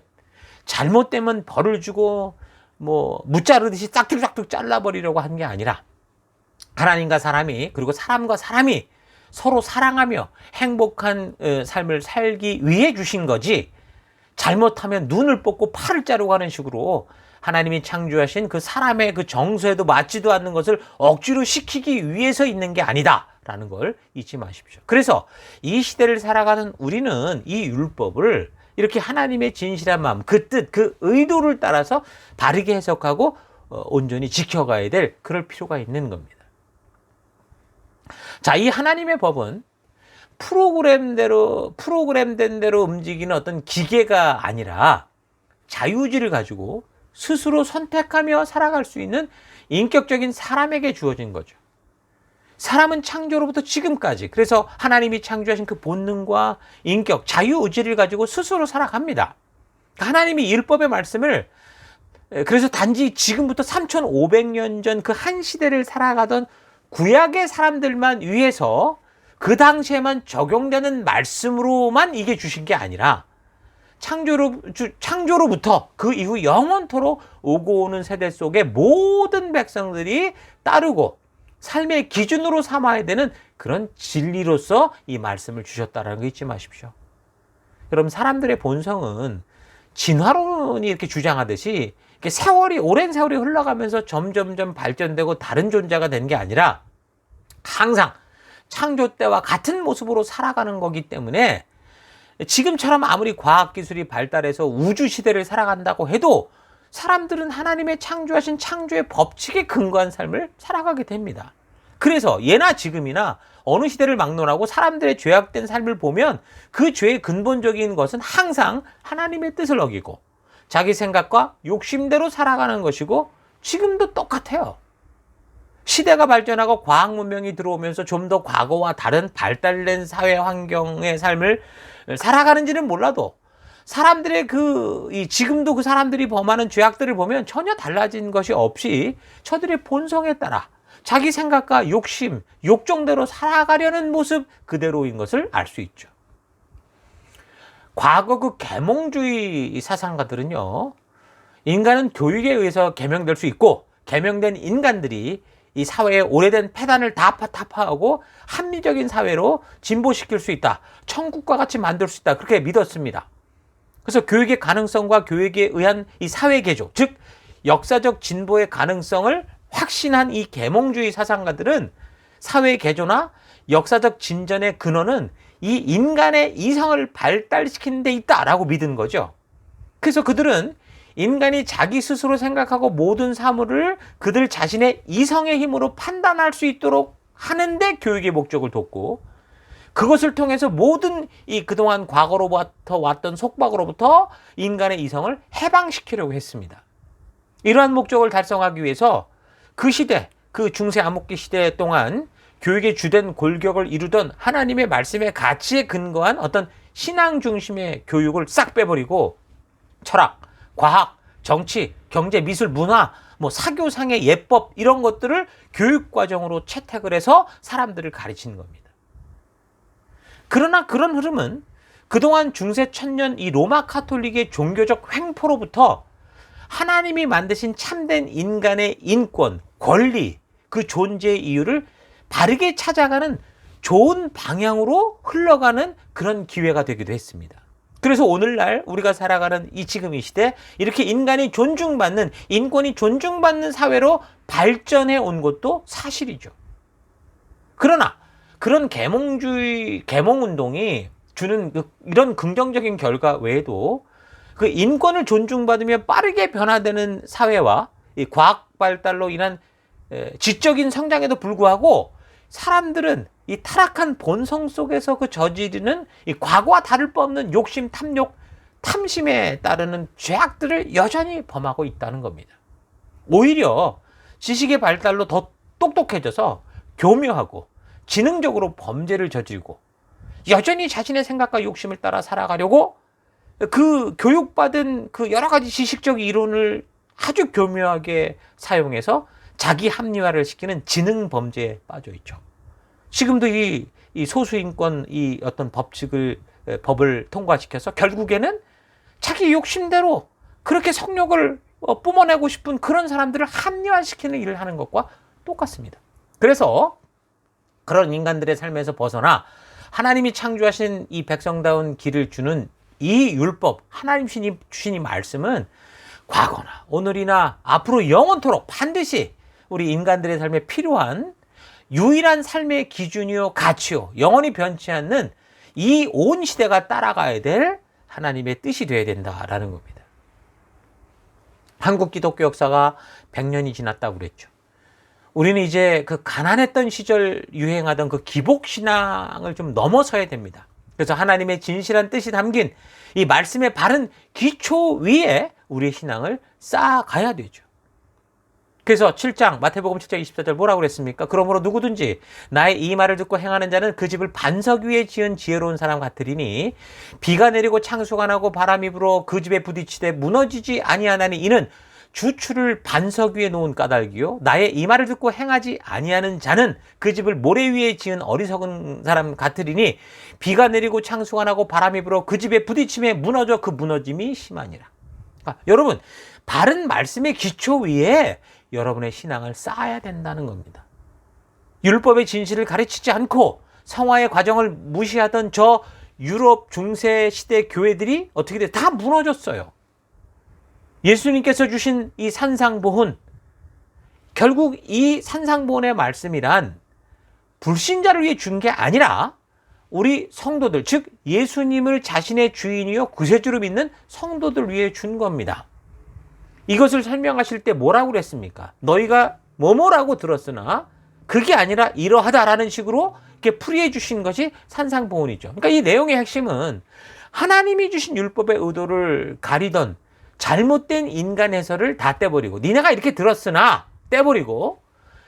잘못되면 벌을 주고 무자르듯이 싹둑싹둑 잘라버리려고 하는 게 아니라, 하나님과 사람이, 그리고 사람과 사람이 서로 사랑하며 행복한 삶을 살기 위해 주신 거지, 잘못하면 눈을 뽑고 팔을 자르고 하는 식으로 하나님이 창조하신 그 사람의 그 정서에도 맞지도 않는 것을 억지로 시키기 위해서 있는 게 아니다라는 걸 잊지 마십시오. 그래서 이 시대를 살아가는 우리는 이 율법을 이렇게 하나님의 진실한 마음, 그 뜻, 그 의도를 따라서 바르게 해석하고 온전히 지켜가야 될 그럴 필요가 있는 겁니다. 자, 이 하나님의 법은 프로그램된 대로 움직이는 어떤 기계가 아니라 자유의지를 가지고 스스로 선택하며 살아갈 수 있는 인격적인 사람에게 주어진 거죠. 사람은 창조로부터 지금까지, 그래서 하나님이 창조하신 그 본능과 인격, 자유의지를 가지고 스스로 살아갑니다. 하나님이 율법의 말씀을, 그래서 단지 지금부터 3,500년 전 그 한 시대를 살아가던 구약의 사람들만 위해서 그 당시에만 적용되는 말씀으로만 이게 주신 게 아니라 창조로부터 그 이후 영원토록 오고 오는 세대 속의 모든 백성들이 따르고 삶의 기준으로 삼아야 되는 그런 진리로서 이 말씀을 주셨다는 거 잊지 마십시오. 여러분, 사람들의 본성은 진화론이 이렇게 주장하듯이 이렇게 오랜 세월이 흘러가면서 점점점 발전되고 다른 존재가 된 게 아니라 항상 창조 때와 같은 모습으로 살아가는 거기 때문에 지금처럼 아무리 과학기술이 발달해서 우주시대를 살아간다고 해도 사람들은 하나님의 창조하신 창조의 법칙에 근거한 삶을 살아가게 됩니다. 그래서 예나 지금이나 어느 시대를 막론하고 사람들의 죄악된 삶을 보면 그 죄의 근본적인 것은 항상 하나님의 뜻을 어기고 자기 생각과 욕심대로 살아가는 것이고 지금도 똑같아요. 시대가 발전하고 과학 문명이 들어오면서 좀 더 과거와 다른 발달된 사회 환경의 삶을 살아가는지는 몰라도 사람들의 지금도 그 사람들이 범하는 죄악들을 보면 전혀 달라진 것이 없이 저들의 본성에 따라 자기 생각과 욕심, 욕정대로 살아가려는 모습 그대로인 것을 알 수 있죠. 과거 그 계몽주의 사상가들은요, 인간은 교육에 의해서 계명될 수 있고 계명된 인간들이 이 사회의 오래된 폐단을 다 타파하고 합리적인 사회로 진보시킬 수 있다. 천국과 같이 만들 수 있다. 그렇게 믿었습니다. 그래서 교육의 가능성과 교육에 의한 이 사회 개조, 즉 역사적 진보의 가능성을 확신한 이 계몽주의 사상가들은 사회 개조나 역사적 진전의 근원은 이 인간의 이성을 발달시키는 데 있다라고 믿은 거죠. 그래서 그들은 인간이 자기 스스로 생각하고 모든 사물을 그들 자신의 이성의 힘으로 판단할 수 있도록 하는데 교육의 목적을 뒀고, 그것을 통해서 모든 이 그동안 과거로부터 왔던 속박으로부터 인간의 이성을 해방시키려고 했습니다. 이러한 목적을 달성하기 위해서 그 시대, 그 중세 암흑기 시대 동안 교육의 주된 골격을 이루던 하나님의 말씀의 가치에 근거한 어떤 신앙 중심의 교육을 싹 빼버리고 철학, 과학, 정치, 경제, 미술, 문화, 사교상의 예법 이런 것들을 교육과정으로 채택을 해서 사람들을 가르치는 겁니다. 그러나 그런 흐름은 그동안 중세 천년 이 로마 카톨릭의 종교적 횡포로부터 하나님이 만드신 참된 인간의 인권, 권리, 그 존재의 이유를 바르게 찾아가는 좋은 방향으로 흘러가는 그런 기회가 되기도 했습니다. 그래서 오늘날 우리가 살아가는 지금 이 시대, 이렇게 인간이 존중받는, 인권이 존중받는 사회로 발전해 온 것도 사실이죠. 그러나 그런 계몽운동이 주는 이런 긍정적인 결과 외에도 그 인권을 존중받으며 빠르게 변화되는 사회와 이 과학 발달로 인한 지적인 성장에도 불구하고 사람들은 이 타락한 본성 속에서 그 저지르는 이 과거와 다를 바 없는 욕심, 탐욕, 탐심에 따르는 죄악들을 여전히 범하고 있다는 겁니다. 오히려 지식의 발달로 더 똑똑해져서 교묘하고 지능적으로 범죄를 저지르고 여전히 자신의 생각과 욕심을 따라 살아가려고 그 교육받은 그 여러 가지 지식적 이론을 아주 교묘하게 사용해서 자기 합리화를 시키는 지능 범죄에 빠져 있죠. 지금도 이 소수인권 이 어떤 법을 통과시켜서 결국에는 자기 욕심대로 그렇게 성욕을 뿜어내고 싶은 그런 사람들을 합리화시키는 일을 하는 것과 똑같습니다. 그래서 그런 인간들의 삶에서 벗어나 하나님이 창조하신 이 백성다운 길을 주는 이 율법, 하나님 주신 이 말씀은 과거나 오늘이나 앞으로 영원토록 반드시 우리 인간들의 삶에 필요한 유일한 삶의 기준이요 가치요 영원히 변치 않는 이 온 시대가 따라가야 될 하나님의 뜻이 되어야 된다라는 겁니다. 한국 기독교 역사가 100년이 지났다고 그랬죠. 우리는 이제 그 가난했던 시절 유행하던 그 기복신앙을 좀 넘어서야 됩니다. 그래서 하나님의 진실한 뜻이 담긴 이 말씀의 바른 기초 위에 우리의 신앙을 쌓아가야 되죠. 그래서 7장 마태복음 7장 24절 뭐라고 그랬습니까? 그러므로 누구든지 나의 이 말을 듣고 행하는 자는 그 집을 반석 위에 지은 지혜로운 사람 같으리니 비가 내리고 창수가 나고 바람이 불어 그 집에 부딪히되 무너지지 아니하나니 이는 주추를 반석 위에 놓은 까닭이요 나의 이 말을 듣고 행하지 아니하는 자는 그 집을 모래 위에 지은 어리석은 사람 같으리니 비가 내리고 창수가 나고 바람이 불어 그 집에 부딪힘에 무너져 그 무너짐이 심하니라. 그러니까 여러분, 바른 말씀의 기초 위에 여러분의 신앙을 쌓아야 된다는 겁니다. 율법의 진실을 가르치지 않고 성화의 과정을 무시하던 저 유럽 중세 시대 교회들이 어떻게 돼? 다 무너졌어요. 예수님께서 주신 이 산상보훈, 결국 이 산상보훈의 말씀이란 불신자를 위해 준 게 아니라 우리 성도들, 즉 예수님을 자신의 주인이요 구세주로 믿는 성도들 위해 준 겁니다. 이것을 설명하실 때 뭐라고 그랬습니까? 너희가 뭐뭐라고 들었으나 그게 아니라 이러하다라는 식으로 이렇게 풀이해 주신 것이 산상보훈이죠. 그러니까 이 내용의 핵심은 하나님이 주신 율법의 의도를 가리던 잘못된 인간 해설을 다 떼버리고 니네가 이렇게 들었으나 떼버리고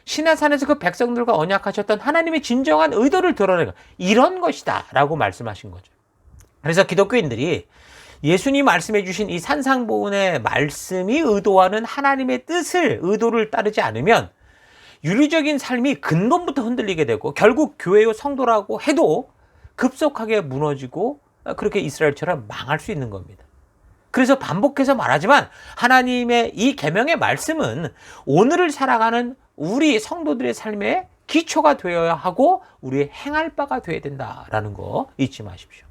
시내산에서 그 백성들과 언약하셨던 하나님의 진정한 의도를 드러내고 이런 것이다 라고 말씀하신 거죠. 그래서 기독교인들이 예수님 말씀해 주신 이 산상보훈의 말씀이 의도하는 하나님의 뜻을, 의도를 따르지 않으면 윤리적인 삶이 근본부터 흔들리게 되고 결국 교회의 성도라고 해도 급속하게 무너지고 그렇게 이스라엘처럼 망할 수 있는 겁니다. 그래서 반복해서 말하지만 하나님의 이 계명의 말씀은 오늘을 살아가는 우리 성도들의 삶의 기초가 되어야 하고 우리의 행할 바가 되어야 된다라는 거 잊지 마십시오.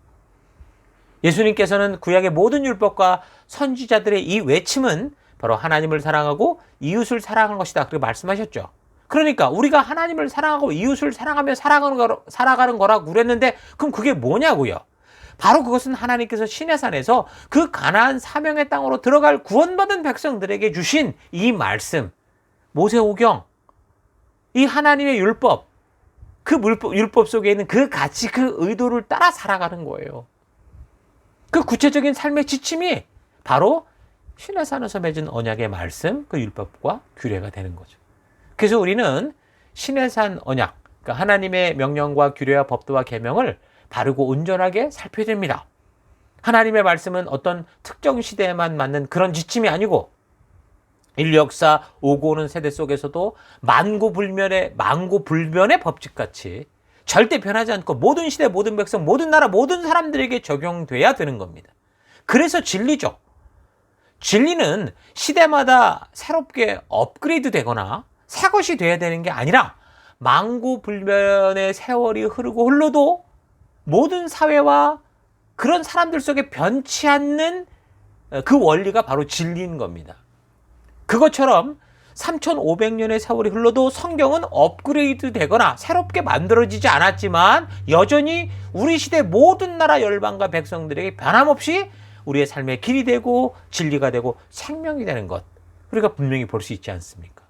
예수님께서는 구약의 모든 율법과 선지자들의 이 외침은 바로 하나님을 사랑하고 이웃을 사랑하는 것이다. 그렇게 말씀하셨죠. 그러니까 우리가 하나님을 사랑하고 이웃을 사랑하며 살아가는 거라고 그랬는데 그럼 그게 뭐냐고요? 바로 그것은 하나님께서 시내산에서 그 가나안 사명의 땅으로 들어갈 구원받은 백성들에게 주신 이 말씀, 모세오경, 이 하나님의 율법, 그 율법 속에 있는 그 가치, 그 의도를 따라 살아가는 거예요. 그 구체적인 삶의 지침이 바로 시내산에서 맺은 언약의 말씀, 그 율법과 규례가 되는 거죠. 그래서 우리는 시내산 언약, 그러니까 하나님의 명령과 규례와 법도와 계명을 바르고 온전하게 살펴야 됩니다. 하나님의 말씀은 어떤 특정 시대에만 맞는 그런 지침이 아니고 인류 역사 오고 오는 세대 속에서도 만고불변의 법칙같이 절대 변하지 않고 모든 시대, 모든 백성, 모든 나라, 모든 사람들에게 적용돼야 되는 겁니다. 그래서 진리죠. 진리는 시대마다 새롭게 업그레이드 되거나 새 것이 돼야 되는 게 아니라 만고불변의 세월이 흐르고 흘러도 모든 사회와 그런 사람들 속에 변치 않는 그 원리가 바로 진리인 겁니다. 그것처럼 3,500년의 세월이 흘러도 성경은 업그레이드 되거나 새롭게 만들어지지 않았지만 여전히 우리 시대 모든 나라 열방과 백성들에게 변함없이 우리의 삶의 길이 되고 진리가 되고 생명이 되는 것, 우리가 분명히 볼 수 있지 않습니까?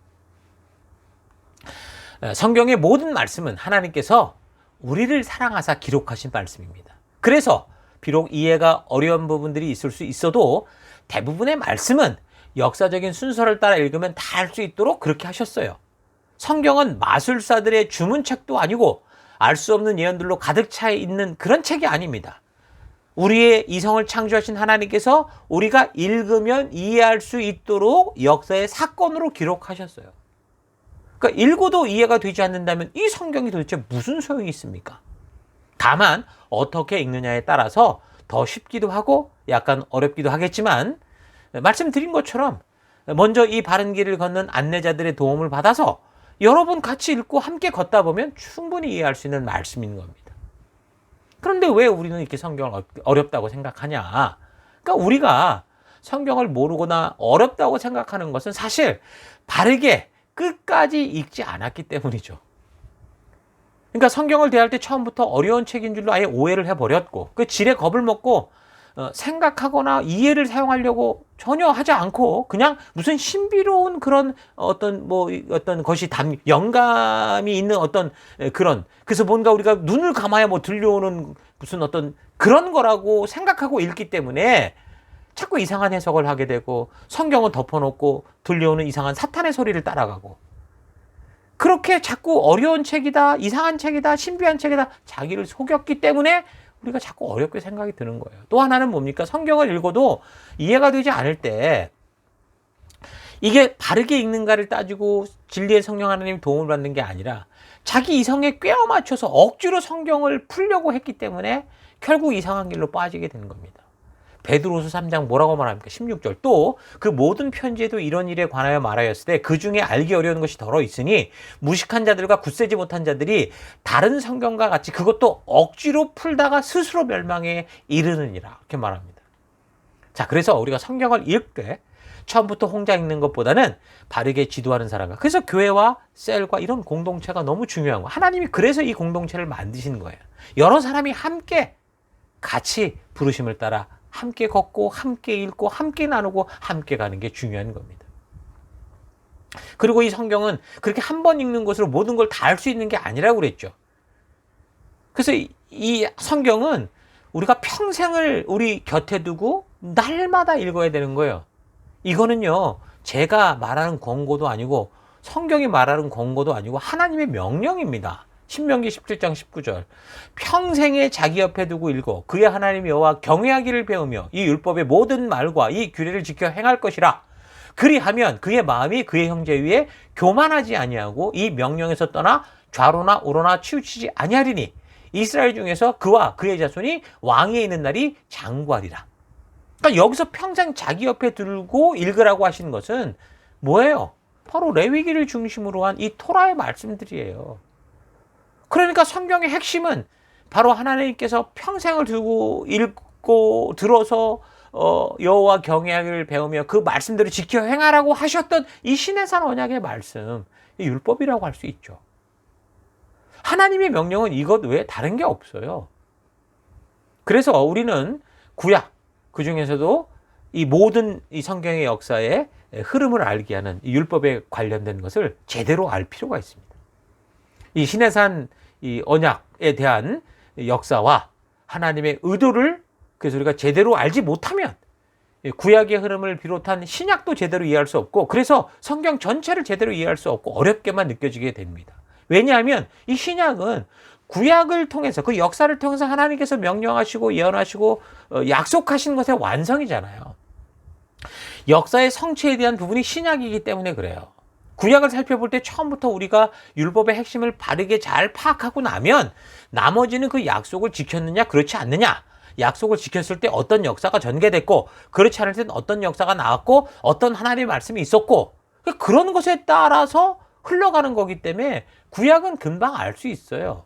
성경의 모든 말씀은 하나님께서 우리를 사랑하사 기록하신 말씀입니다. 그래서 비록 이해가 어려운 부분들이 있을 수 있어도 대부분의 말씀은 역사적인 순서를 따라 읽으면 다 알 수 있도록 그렇게 하셨어요. 성경은 마술사들의 주문책도 아니고 알 수 없는 예언들로 가득 차 있는 그런 책이 아닙니다. 우리의 이성을 창조하신 하나님께서 우리가 읽으면 이해할 수 있도록 역사의 사건으로 기록하셨어요. 그러니까 읽어도 이해가 되지 않는다면 이 성경이 도대체 무슨 소용이 있습니까? 다만 어떻게 읽느냐에 따라서 더 쉽기도 하고 약간 어렵기도 하겠지만 말씀드린 것처럼 먼저 이 바른 길을 걷는 안내자들의 도움을 받아서 여러분 같이 읽고 함께 걷다 보면 충분히 이해할 수 있는 말씀인 겁니다. 그런데 왜 우리는 이렇게 성경을 어렵다고 생각하냐? 그러니까 우리가 성경을 모르거나 어렵다고 생각하는 것은 사실 바르게 끝까지 읽지 않았기 때문이죠. 그러니까 성경을 대할 때 처음부터 어려운 책인 줄로 아예 오해를 해버렸고 그 질에 겁을 먹고 생각하거나 이해를 사용하려고 전혀 하지 않고 그냥 무슨 신비로운 그런 어떤 어떤 것이 영감이 있는 어떤 그래서 뭔가 우리가 눈을 감아야 들려오는 무슨 어떤 그런 거라고 생각하고 읽기 때문에 자꾸 이상한 해석을 하게 되고 성경은 덮어놓고 들려오는 이상한 사탄의 소리를 따라가고 그렇게 자꾸 어려운 책이다, 이상한 책이다, 신비한 책이다 자기를 속였기 때문에 우리가 자꾸 어렵게 생각이 드는 거예요. 또 하나는 뭡니까? 성경을 읽어도 이해가 되지 않을 때 이게 바르게 읽는가를 따지고 진리의 성령 하나님 도움을 받는 게 아니라 자기 이성에 꿰어 맞춰서 억지로 성경을 풀려고 했기 때문에 결국 이상한 길로 빠지게 되는 겁니다. 베드로서 3장 뭐라고 말합니까? 16절 또 그 모든 편지에도 이런 일에 관하여 말하였을 때 그 중에 알기 어려운 것이 더러 있으니 무식한 자들과 굳세지 못한 자들이 다른 성경과 같이 그것도 억지로 풀다가 스스로 멸망에 이르느니라 이렇게 말합니다. 자, 그래서 우리가 성경을 읽되 처음부터 혼자 읽는 것보다는 바르게 지도하는 사람과 그래서 교회와 셀과 이런 공동체가 너무 중요한 거예요. 하나님이 그래서 이 공동체를 만드신 거예요. 여러 사람이 함께 같이 부르심을 따라 함께 걷고 함께 읽고 함께 나누고 함께 가는 게 중요한 겁니다. 그리고 이 성경은 그렇게 한 번 읽는 것으로 모든 걸 다 할 수 있는 게 아니라고 그랬죠. 그래서 이 성경은 우리가 평생을 우리 곁에 두고 날마다 읽어야 되는 거예요. 이거는요, 제가 말하는 권고도 아니고 성경이 말하는 권고도 아니고 하나님의 명령입니다. 신명기 17장 19절 평생에 자기 옆에 두고 읽어 그의 하나님 여호와 경외하기를 배우며 이 율법의 모든 말과 이 규례를 지켜 행할 것이라. 그리하면 그의 마음이 그의 형제 위에 교만하지 아니하고 이 명령에서 떠나 좌로나 우로나 치우치지 아니하리니 이스라엘 중에서 그와 그의 자손이 왕위에 있는 날이 장구하리라. 그러니까 여기서 평생 자기 옆에 두고 읽으라고 하시는 것은 뭐예요? 바로 레위기를 중심으로 한 이 토라의 말씀들이에요. 그러니까 성경의 핵심은 바로 하나님께서 평생을 두고 읽고 들어서 여호와 경외하기를 배우며 그 말씀대로 지켜 행하라고 하셨던 이 시내산 언약의 말씀, 이 율법이라고 할 수 있죠. 하나님의 명령은 이것 외에 다른 게 없어요. 그래서 우리는 구약, 그 중에서도 이 모든 이 성경의 역사의 흐름을 알게 하는 이 율법에 관련된 것을 제대로 알 필요가 있습니다. 이 시내산 이 언약에 대한 역사와 하나님의 의도를 그래서 우리가 제대로 알지 못하면 구약의 흐름을 비롯한 신약도 제대로 이해할 수 없고 그래서 성경 전체를 제대로 이해할 수 없고 어렵게만 느껴지게 됩니다. 왜냐하면 이 신약은 구약을 통해서 그 역사를 통해서 하나님께서 명령하시고 예언하시고 약속하신 것의 완성이잖아요. 역사의 성취에 대한 부분이 신약이기 때문에 그래요. 구약을 살펴볼 때 처음부터 우리가 율법의 핵심을 바르게 잘 파악하고 나면 나머지는 그 약속을 지켰느냐 그렇지 않느냐, 약속을 지켰을 때 어떤 역사가 전개됐고 그렇지 않을 때는 어떤 역사가 나왔고 어떤 하나님의 말씀이 있었고 그런 것에 따라서 흘러가는 거기 때문에 구약은 금방 알 수 있어요.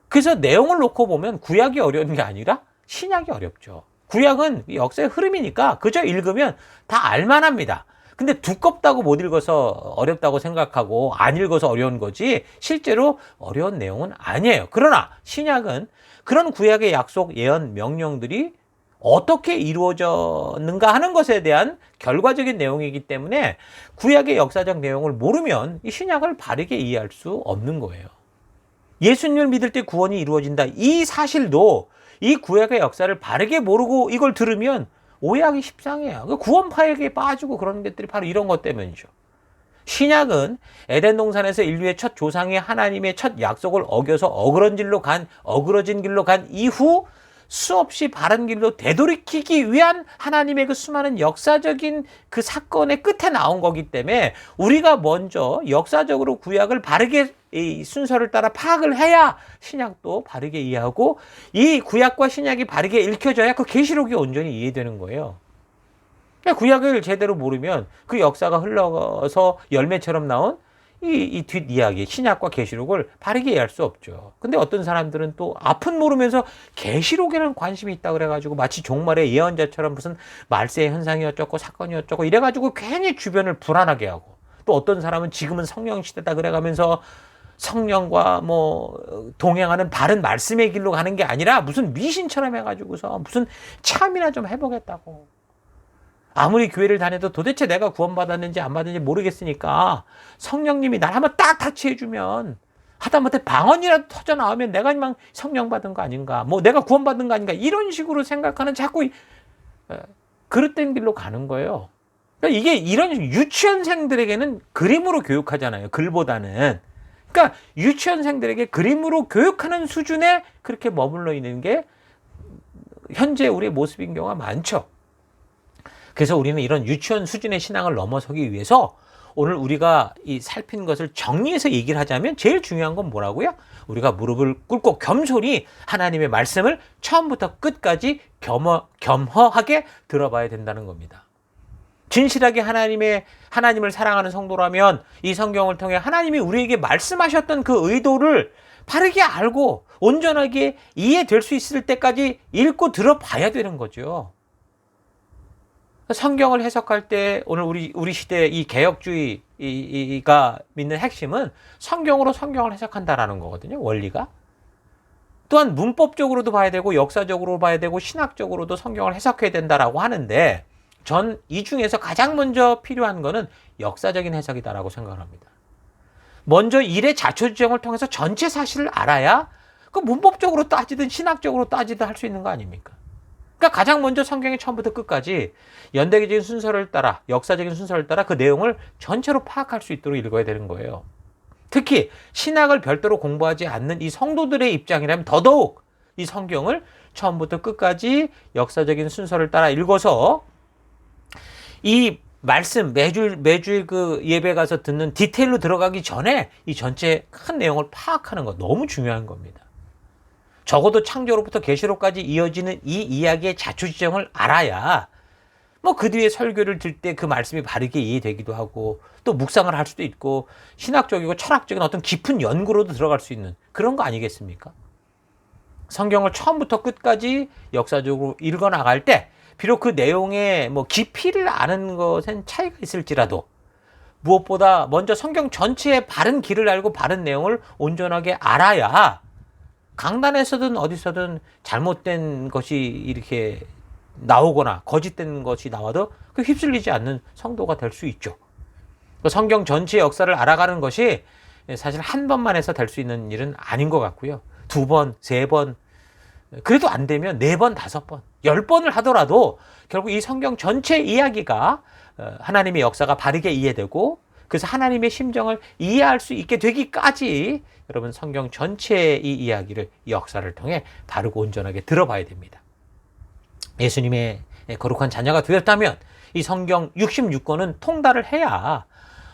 그래서 내용을 놓고 보면 구약이 어려운 게 아니라 신약이 어렵죠. 구약은 역사의 흐름이니까 그저 읽으면 다 알만합니다. 근데 두껍다고 못 읽어서 어렵다고 생각하고 안 읽어서 어려운 거지 실제로 어려운 내용은 아니에요. 그러나 신약은 그런 구약의 약속, 예언, 명령들이 어떻게 이루어졌는가 하는 것에 대한 결과적인 내용이기 때문에 구약의 역사적 내용을 모르면 이 신약을 바르게 이해할 수 없는 거예요. 예수님을 믿을 때 구원이 이루어진다. 이 사실도 이 구약의 역사를 바르게 모르고 이걸 들으면 오해하기 십상이에요. 구원파에게 빠지고 그런 것들이 바로 이런 것 때문이죠. 신약은 에덴 동산에서 인류의 첫 조상이 하나님의 첫 약속을 어겨서 어그러진 길로 간 이후 수없이 바른 길로 되돌이키기 위한 하나님의 그 수많은 역사적인 그 사건의 끝에 나온 거기 때문에 우리가 먼저 역사적으로 구약을 바르게 이 순서를 따라 파악을 해야 신약도 바르게 이해하고 이 구약과 신약이 바르게 읽혀져야 그 계시록이 온전히 이해되는 거예요. 구약을 제대로 모르면 그 역사가 흘러서 열매처럼 나온 이 뒷이야기, 신약과 계시록을 바르게 이해할 수 없죠. 근데 어떤 사람들은 또 앞은 모르면서 계시록에는 관심이 있다 그래가지고 마치 종말의 예언자처럼 무슨 말세의 현상이 어쩌고 사건이 어쩌고 이래가지고 괜히 주변을 불안하게 하고 또 어떤 사람은 지금은 성령 시대다 그래가면서 성령과 뭐 동행하는 바른 말씀의 길로 가는 게 아니라 무슨 미신처럼 해가지고서 무슨 참이나 좀 해보겠다고. 아무리 교회를 다녀도 도대체 내가 구원받았는지 안 받았는지 모르겠으니까 성령님이 날 한번 딱 타치해주면 하다못해 방언이라도 터져 나오면 내가 막 성령 받은 거 아닌가, 뭐 내가 구원받은 거 아닌가, 이런 식으로 생각하는 자꾸 그릇된 길로 가는 거예요. 그러니까 이게 이런 유치원생들에게는 그림으로 교육하잖아요. 글보다는. 그러니까 유치원생들에게 그림으로 교육하는 수준에 그렇게 머물러 있는 게 현재 우리의 모습인 경우가 많죠. 그래서 우리는 이런 유치원 수준의 신앙을 넘어서기 위해서 오늘 우리가 이 살핀 것을 정리해서 얘기를 하자면 제일 중요한 건 뭐라고요? 우리가 무릎을 꿇고 겸손히 하나님의 말씀을 처음부터 끝까지 겸허하게 들어봐야 된다는 겁니다. 진실하게 하나님을 사랑하는 성도라면 이 성경을 통해 하나님이 우리에게 말씀하셨던 그 의도를 바르게 알고 온전하게 이해될 수 있을 때까지 읽고 들어봐야 되는 거죠. 성경을 해석할 때 오늘 우리 시대의 이 개혁주의가 믿는 핵심은 성경으로 성경을 해석한다라는 거거든요. 원리가. 또한 문법적으로도 봐야 되고 역사적으로 봐야 되고 신학적으로도 성경을 해석해야 된다라고 하는데 전 이 중에서 가장 먼저 필요한 거는 역사적인 해석이다라고 생각을 합니다. 먼저 일의 자초지정을 통해서 전체 사실을 알아야 그 문법적으로 따지든 신학적으로 따지든 할 수 있는 거 아닙니까? 그러니까 가장 먼저 성경의 처음부터 끝까지 연대기적인 순서를 따라, 역사적인 순서를 따라 그 내용을 전체로 파악할 수 있도록 읽어야 되는 거예요. 특히 신학을 별도로 공부하지 않는 이 성도들의 입장이라면 더더욱 이 성경을 처음부터 끝까지 역사적인 순서를 따라 읽어서 이 말씀 매주일 그 예배 가서 듣는 디테일로 들어가기 전에 이 전체 큰 내용을 파악하는 거 너무 중요한 겁니다. 적어도 창조로부터 계시록까지 이어지는 이 이야기의 자초지정을 알아야 뭐 그 뒤에 설교를 들 때 그 말씀이 바르게 이해되기도 하고 또 묵상을 할 수도 있고 신학적이고 철학적인 어떤 깊은 연구로도 들어갈 수 있는 그런 거 아니겠습니까? 성경을 처음부터 끝까지 역사적으로 읽어 나갈 때 비록 그 내용의 뭐 깊이를 아는 것엔 차이가 있을지라도 무엇보다 먼저 성경 전체의 바른 길을 알고 바른 내용을 온전하게 알아야 강단에서든 어디서든 잘못된 것이 이렇게 나오거나 거짓된 것이 나와도 그 휩쓸리지 않는 성도가 될 수 있죠. 성경 전체의 역사를 알아가는 것이 사실 한 번만 해서 될 수 있는 일은 아닌 것 같고요. 2번, 3번, 그래도 안 되면 4번, 5번, 10번을 하더라도 결국 이 성경 전체 이야기가 하나님의 역사가 바르게 이해되고 그래서 하나님의 심정을 이해할 수 있게 되기까지 여러분 성경 전체의 이 이야기를 이 역사를 통해 바르고 온전하게 들어봐야 됩니다. 예수님의 거룩한 자녀가 되었다면 이 성경 66권은 통달을 해야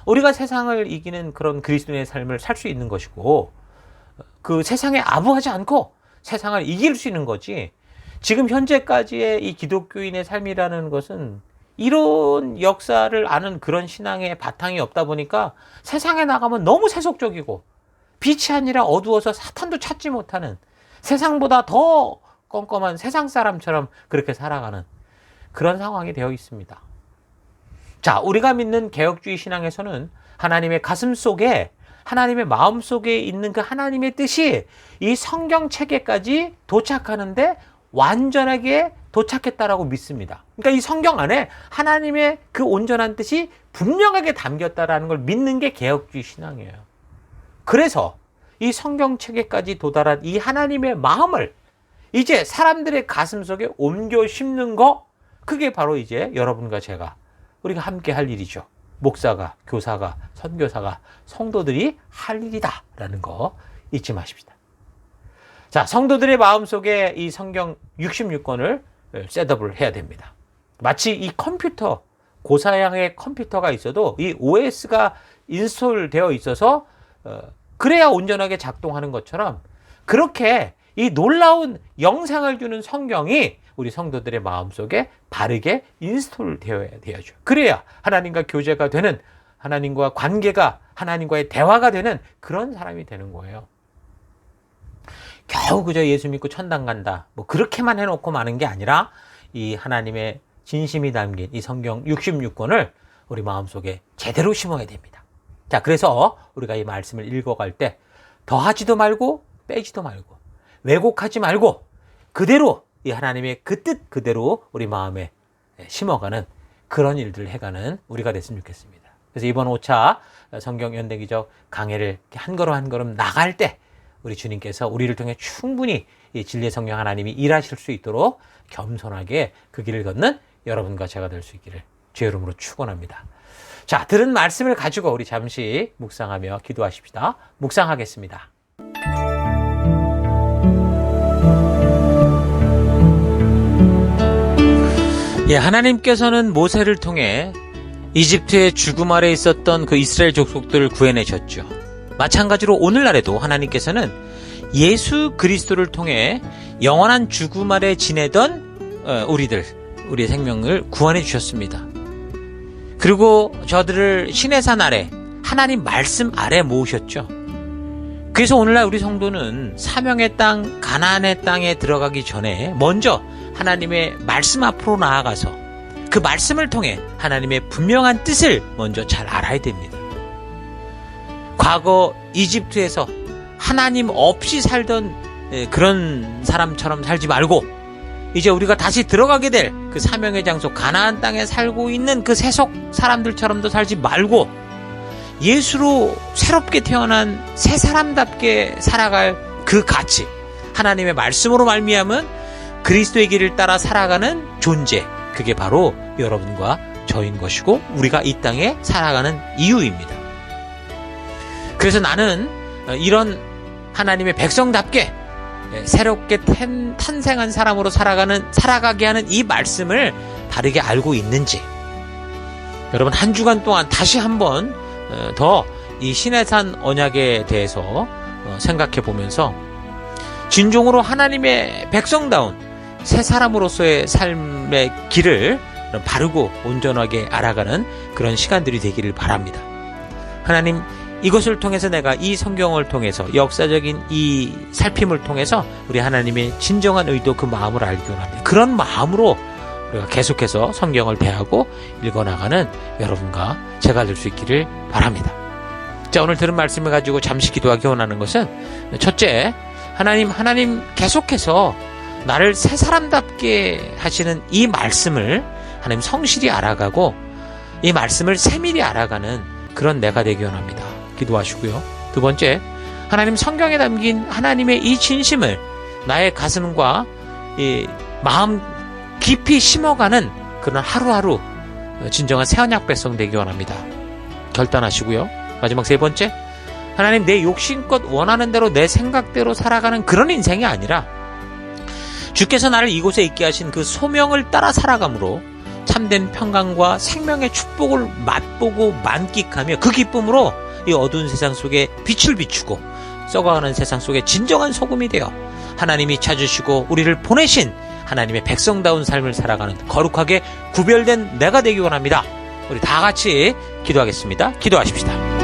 우리가 세상을 이기는 그런 그리스도인의 삶을 살 수 있는 것이고 그 세상에 아부하지 않고 세상을 이길 수 있는 거지. 지금 현재까지의 이 기독교인의 삶이라는 것은 이런 역사를 아는 그런 신앙의 바탕이 없다 보니까 세상에 나가면 너무 세속적이고 빛이 아니라 어두워서 사탄도 찾지 못하는 세상보다 더 껌껌한 세상 사람처럼 그렇게 살아가는 그런 상황이 되어 있습니다. 자, 우리가 믿는 개혁주의 신앙에서는 하나님의 가슴 속에 하나님의 마음 속에 있는 그 하나님의 뜻이 이 성경 체계까지 도착하는데 완전하게 도착했다라고 믿습니다. 그러니까 이 성경 안에 하나님의 그 온전한 뜻이 분명하게 담겼다라는 걸 믿는 게 개혁주의 신앙이에요. 그래서 이 성경 체계까지 도달한 이 하나님의 마음을 이제 사람들의 가슴 속에 옮겨 심는 거, 그게 바로 이제 여러분과 제가 우리가 함께 할 일이죠. 목사가, 교사가, 선교사가, 성도들이 할 일이다라는 거 잊지 마십시다. 자, 성도들의 마음속에 이 성경 66권을 셋업을 해야 됩니다. 마치 이 컴퓨터, 고사양의 컴퓨터가 있어도 이 OS가 인스톨되어 있어서 그래야 온전하게 작동하는 것처럼 그렇게 이 놀라운 영상을 주는 성경이 우리 성도들의 마음속에 바르게 인스톨 되어야 되죠. 그래야 하나님과 교제가 되는, 하나님과 관계가, 하나님과의 대화가 되는 그런 사람이 되는 거예요. 겨우 그저 예수 믿고 천당 간다, 뭐 그렇게만 해놓고 마는 게 아니라 이 하나님의 진심이 담긴 이 성경 66권을 우리 마음속에 제대로 심어야 됩니다. 자, 그래서 우리가 이 말씀을 읽어갈 때 더하지도 말고 빼지도 말고 왜곡하지 말고 그대로 이 하나님의 그 뜻 그대로 우리 마음에 심어가는 그런 일들을 해가는 우리가 됐으면 좋겠습니다. 그래서 이번 5차 성경 연대기적 강해를 한 걸음 한 걸음 나갈 때 우리 주님께서 우리를 통해 충분히 이 진리의 성령 하나님이 일하실 수 있도록 겸손하게 그 길을 걷는 여러분과 제가 될 수 있기를 주의 이름으로 축원합니다. 자, 들은 말씀을 가지고 우리 잠시 묵상하며 기도하십시다. 묵상하겠습니다. 예, 하나님께서는 모세를 통해 이집트의 죽음 아래 있었던 그 이스라엘 족속들을 구해내셨죠. 마찬가지로 오늘날에도 하나님께서는 예수 그리스도를 통해 영원한 죽음 아래 지내던 우리의 생명을 구원해 주셨습니다. 그리고 저들을 신의 산 아래 하나님 말씀 아래 모으셨죠. 그래서 오늘날 우리 성도는 사명의 땅 가나안의 땅에 들어가기 전에 먼저 하나님의 말씀 앞으로 나아가서 그 말씀을 통해 하나님의 분명한 뜻을 먼저 잘 알아야 됩니다. 과거 이집트에서 하나님 없이 살던 그런 사람처럼 살지 말고 이제 우리가 다시 들어가게 될 그 사명의 장소 가나안 땅에 살고 있는 그 세속 사람들처럼도 살지 말고 예수로 새롭게 태어난 새 사람답게 살아갈 그 가치, 하나님의 말씀으로 말미암은 그리스도의 길을 따라 살아가는 존재, 그게 바로 여러분과 저인 것이고 우리가 이 땅에 살아가는 이유입니다. 그래서 나는 이런 하나님의 백성답게 새롭게 탄생한 사람으로 살아가게 하는 이 말씀을 바르게 알고 있는지, 여러분 한 주간 동안 다시 한번 더 이 시내산 언약에 대해서 생각해 보면서 진정으로 하나님의 백성다운 새 사람으로서의 삶의 길을 바르고 온전하게 알아가는 그런 시간들이 되기를 바랍니다. 하나님, 이것을 통해서 내가 이 성경을 통해서 역사적인 이 살핌을 통해서 우리 하나님의 진정한 의도, 그 마음을 알기 원합니다. 그런 마음으로 우리가 계속해서 성경을 대하고 읽어나가는 여러분과 제가 될 수 있기를 바랍니다. 자, 오늘 들은 말씀을 가지고 잠시 기도하기 원하는 것은, 첫째, 하나님 계속해서 나를 새 사람답게 하시는 이 말씀을 하나님 성실히 알아가고 이 말씀을 세밀히 알아가는 그런 내가 되기 원합니다. 기도하시고요. 두 번째, 하나님 성경에 담긴 하나님의 이 진심을 나의 가슴과 이 마음 깊이 심어가는 그런 하루하루 진정한 새 언약 백성 되기 원합니다. 결단하시고요. 마지막 세 번째, 하나님 내 욕심껏 원하는 대로 내 생각대로 살아가는 그런 인생이 아니라 주께서 나를 이곳에 있게 하신 그 소명을 따라 살아감으로 참된 평강과 생명의 축복을 맛보고 만끽하며 그 기쁨으로 이 어두운 세상 속에 빛을 비추고 썩어가는 세상 속에 진정한 소금이 되어 하나님이 찾으시고 우리를 보내신 하나님의 백성다운 삶을 살아가는 거룩하게 구별된 내가 되기 원합니다. 우리 다 같이 기도하겠습니다. 기도하십시다.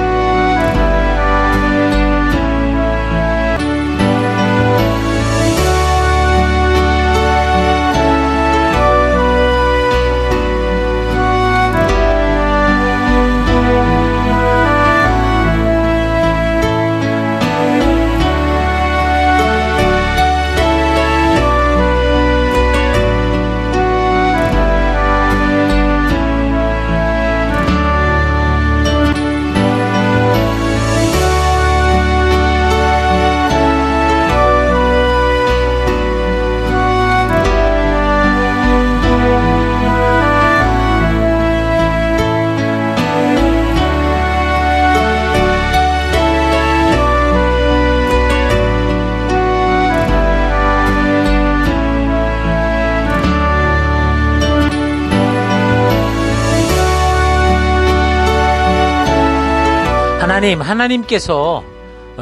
하나님께서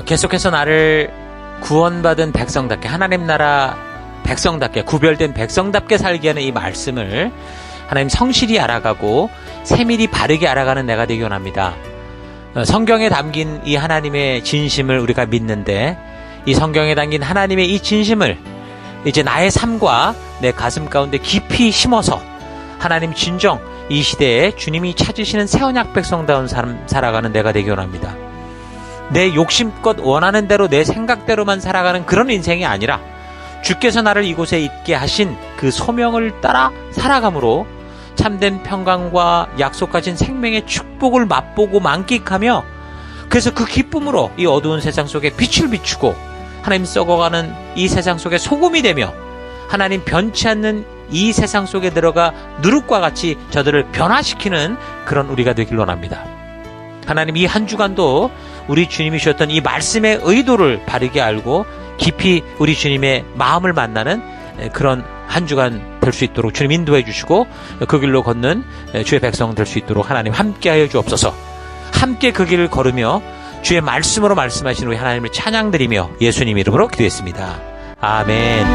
계속해서 나를 구원받은 백성답게, 하나님 나라 백성답게, 구별된 백성답게 살게 하는 이 말씀을 하나님 성실히 알아가고 세밀히 바르게 알아가는 내가 되기 원합니다. 성경에 담긴 이 하나님의 진심을 우리가 믿는데, 이 성경에 담긴 하나님의 이 진심을 이제 나의 삶과 내 가슴 가운데 깊이 심어서 하나님 진정 이 시대에 주님이 찾으시는 새 언약 백성다운 삶 살아가는 내가 되기 원합니다. 내 욕심껏 원하는 대로 내 생각대로만 살아가는 그런 인생이 아니라 주께서 나를 이곳에 있게 하신 그 소명을 따라 살아감으로 참된 평강과 약속하신 생명의 축복을 맛보고 만끽하며 그래서 그 기쁨으로 이 어두운 세상 속에 빛을 비추고 하나님 썩어가는 이 세상 속에 소금이 되며 하나님 변치 않는 이 세상 속에 들어가 누룩과 같이 저들을 변화시키는 그런 우리가 되길 원합니다. 하나님 이 한 주간도 우리 주님이 주셨던 이 말씀의 의도를 바르게 알고 깊이 우리 주님의 마음을 만나는 그런 한 주간 될 수 있도록 주님 인도해 주시고 그 길로 걷는 주의 백성 될 수 있도록 하나님 함께하여 주옵소서. 함께 그 길을 걸으며 주의 말씀으로 말씀하시는 우리 하나님을 찬양드리며 예수님 이름으로 기도했습니다. 아멘.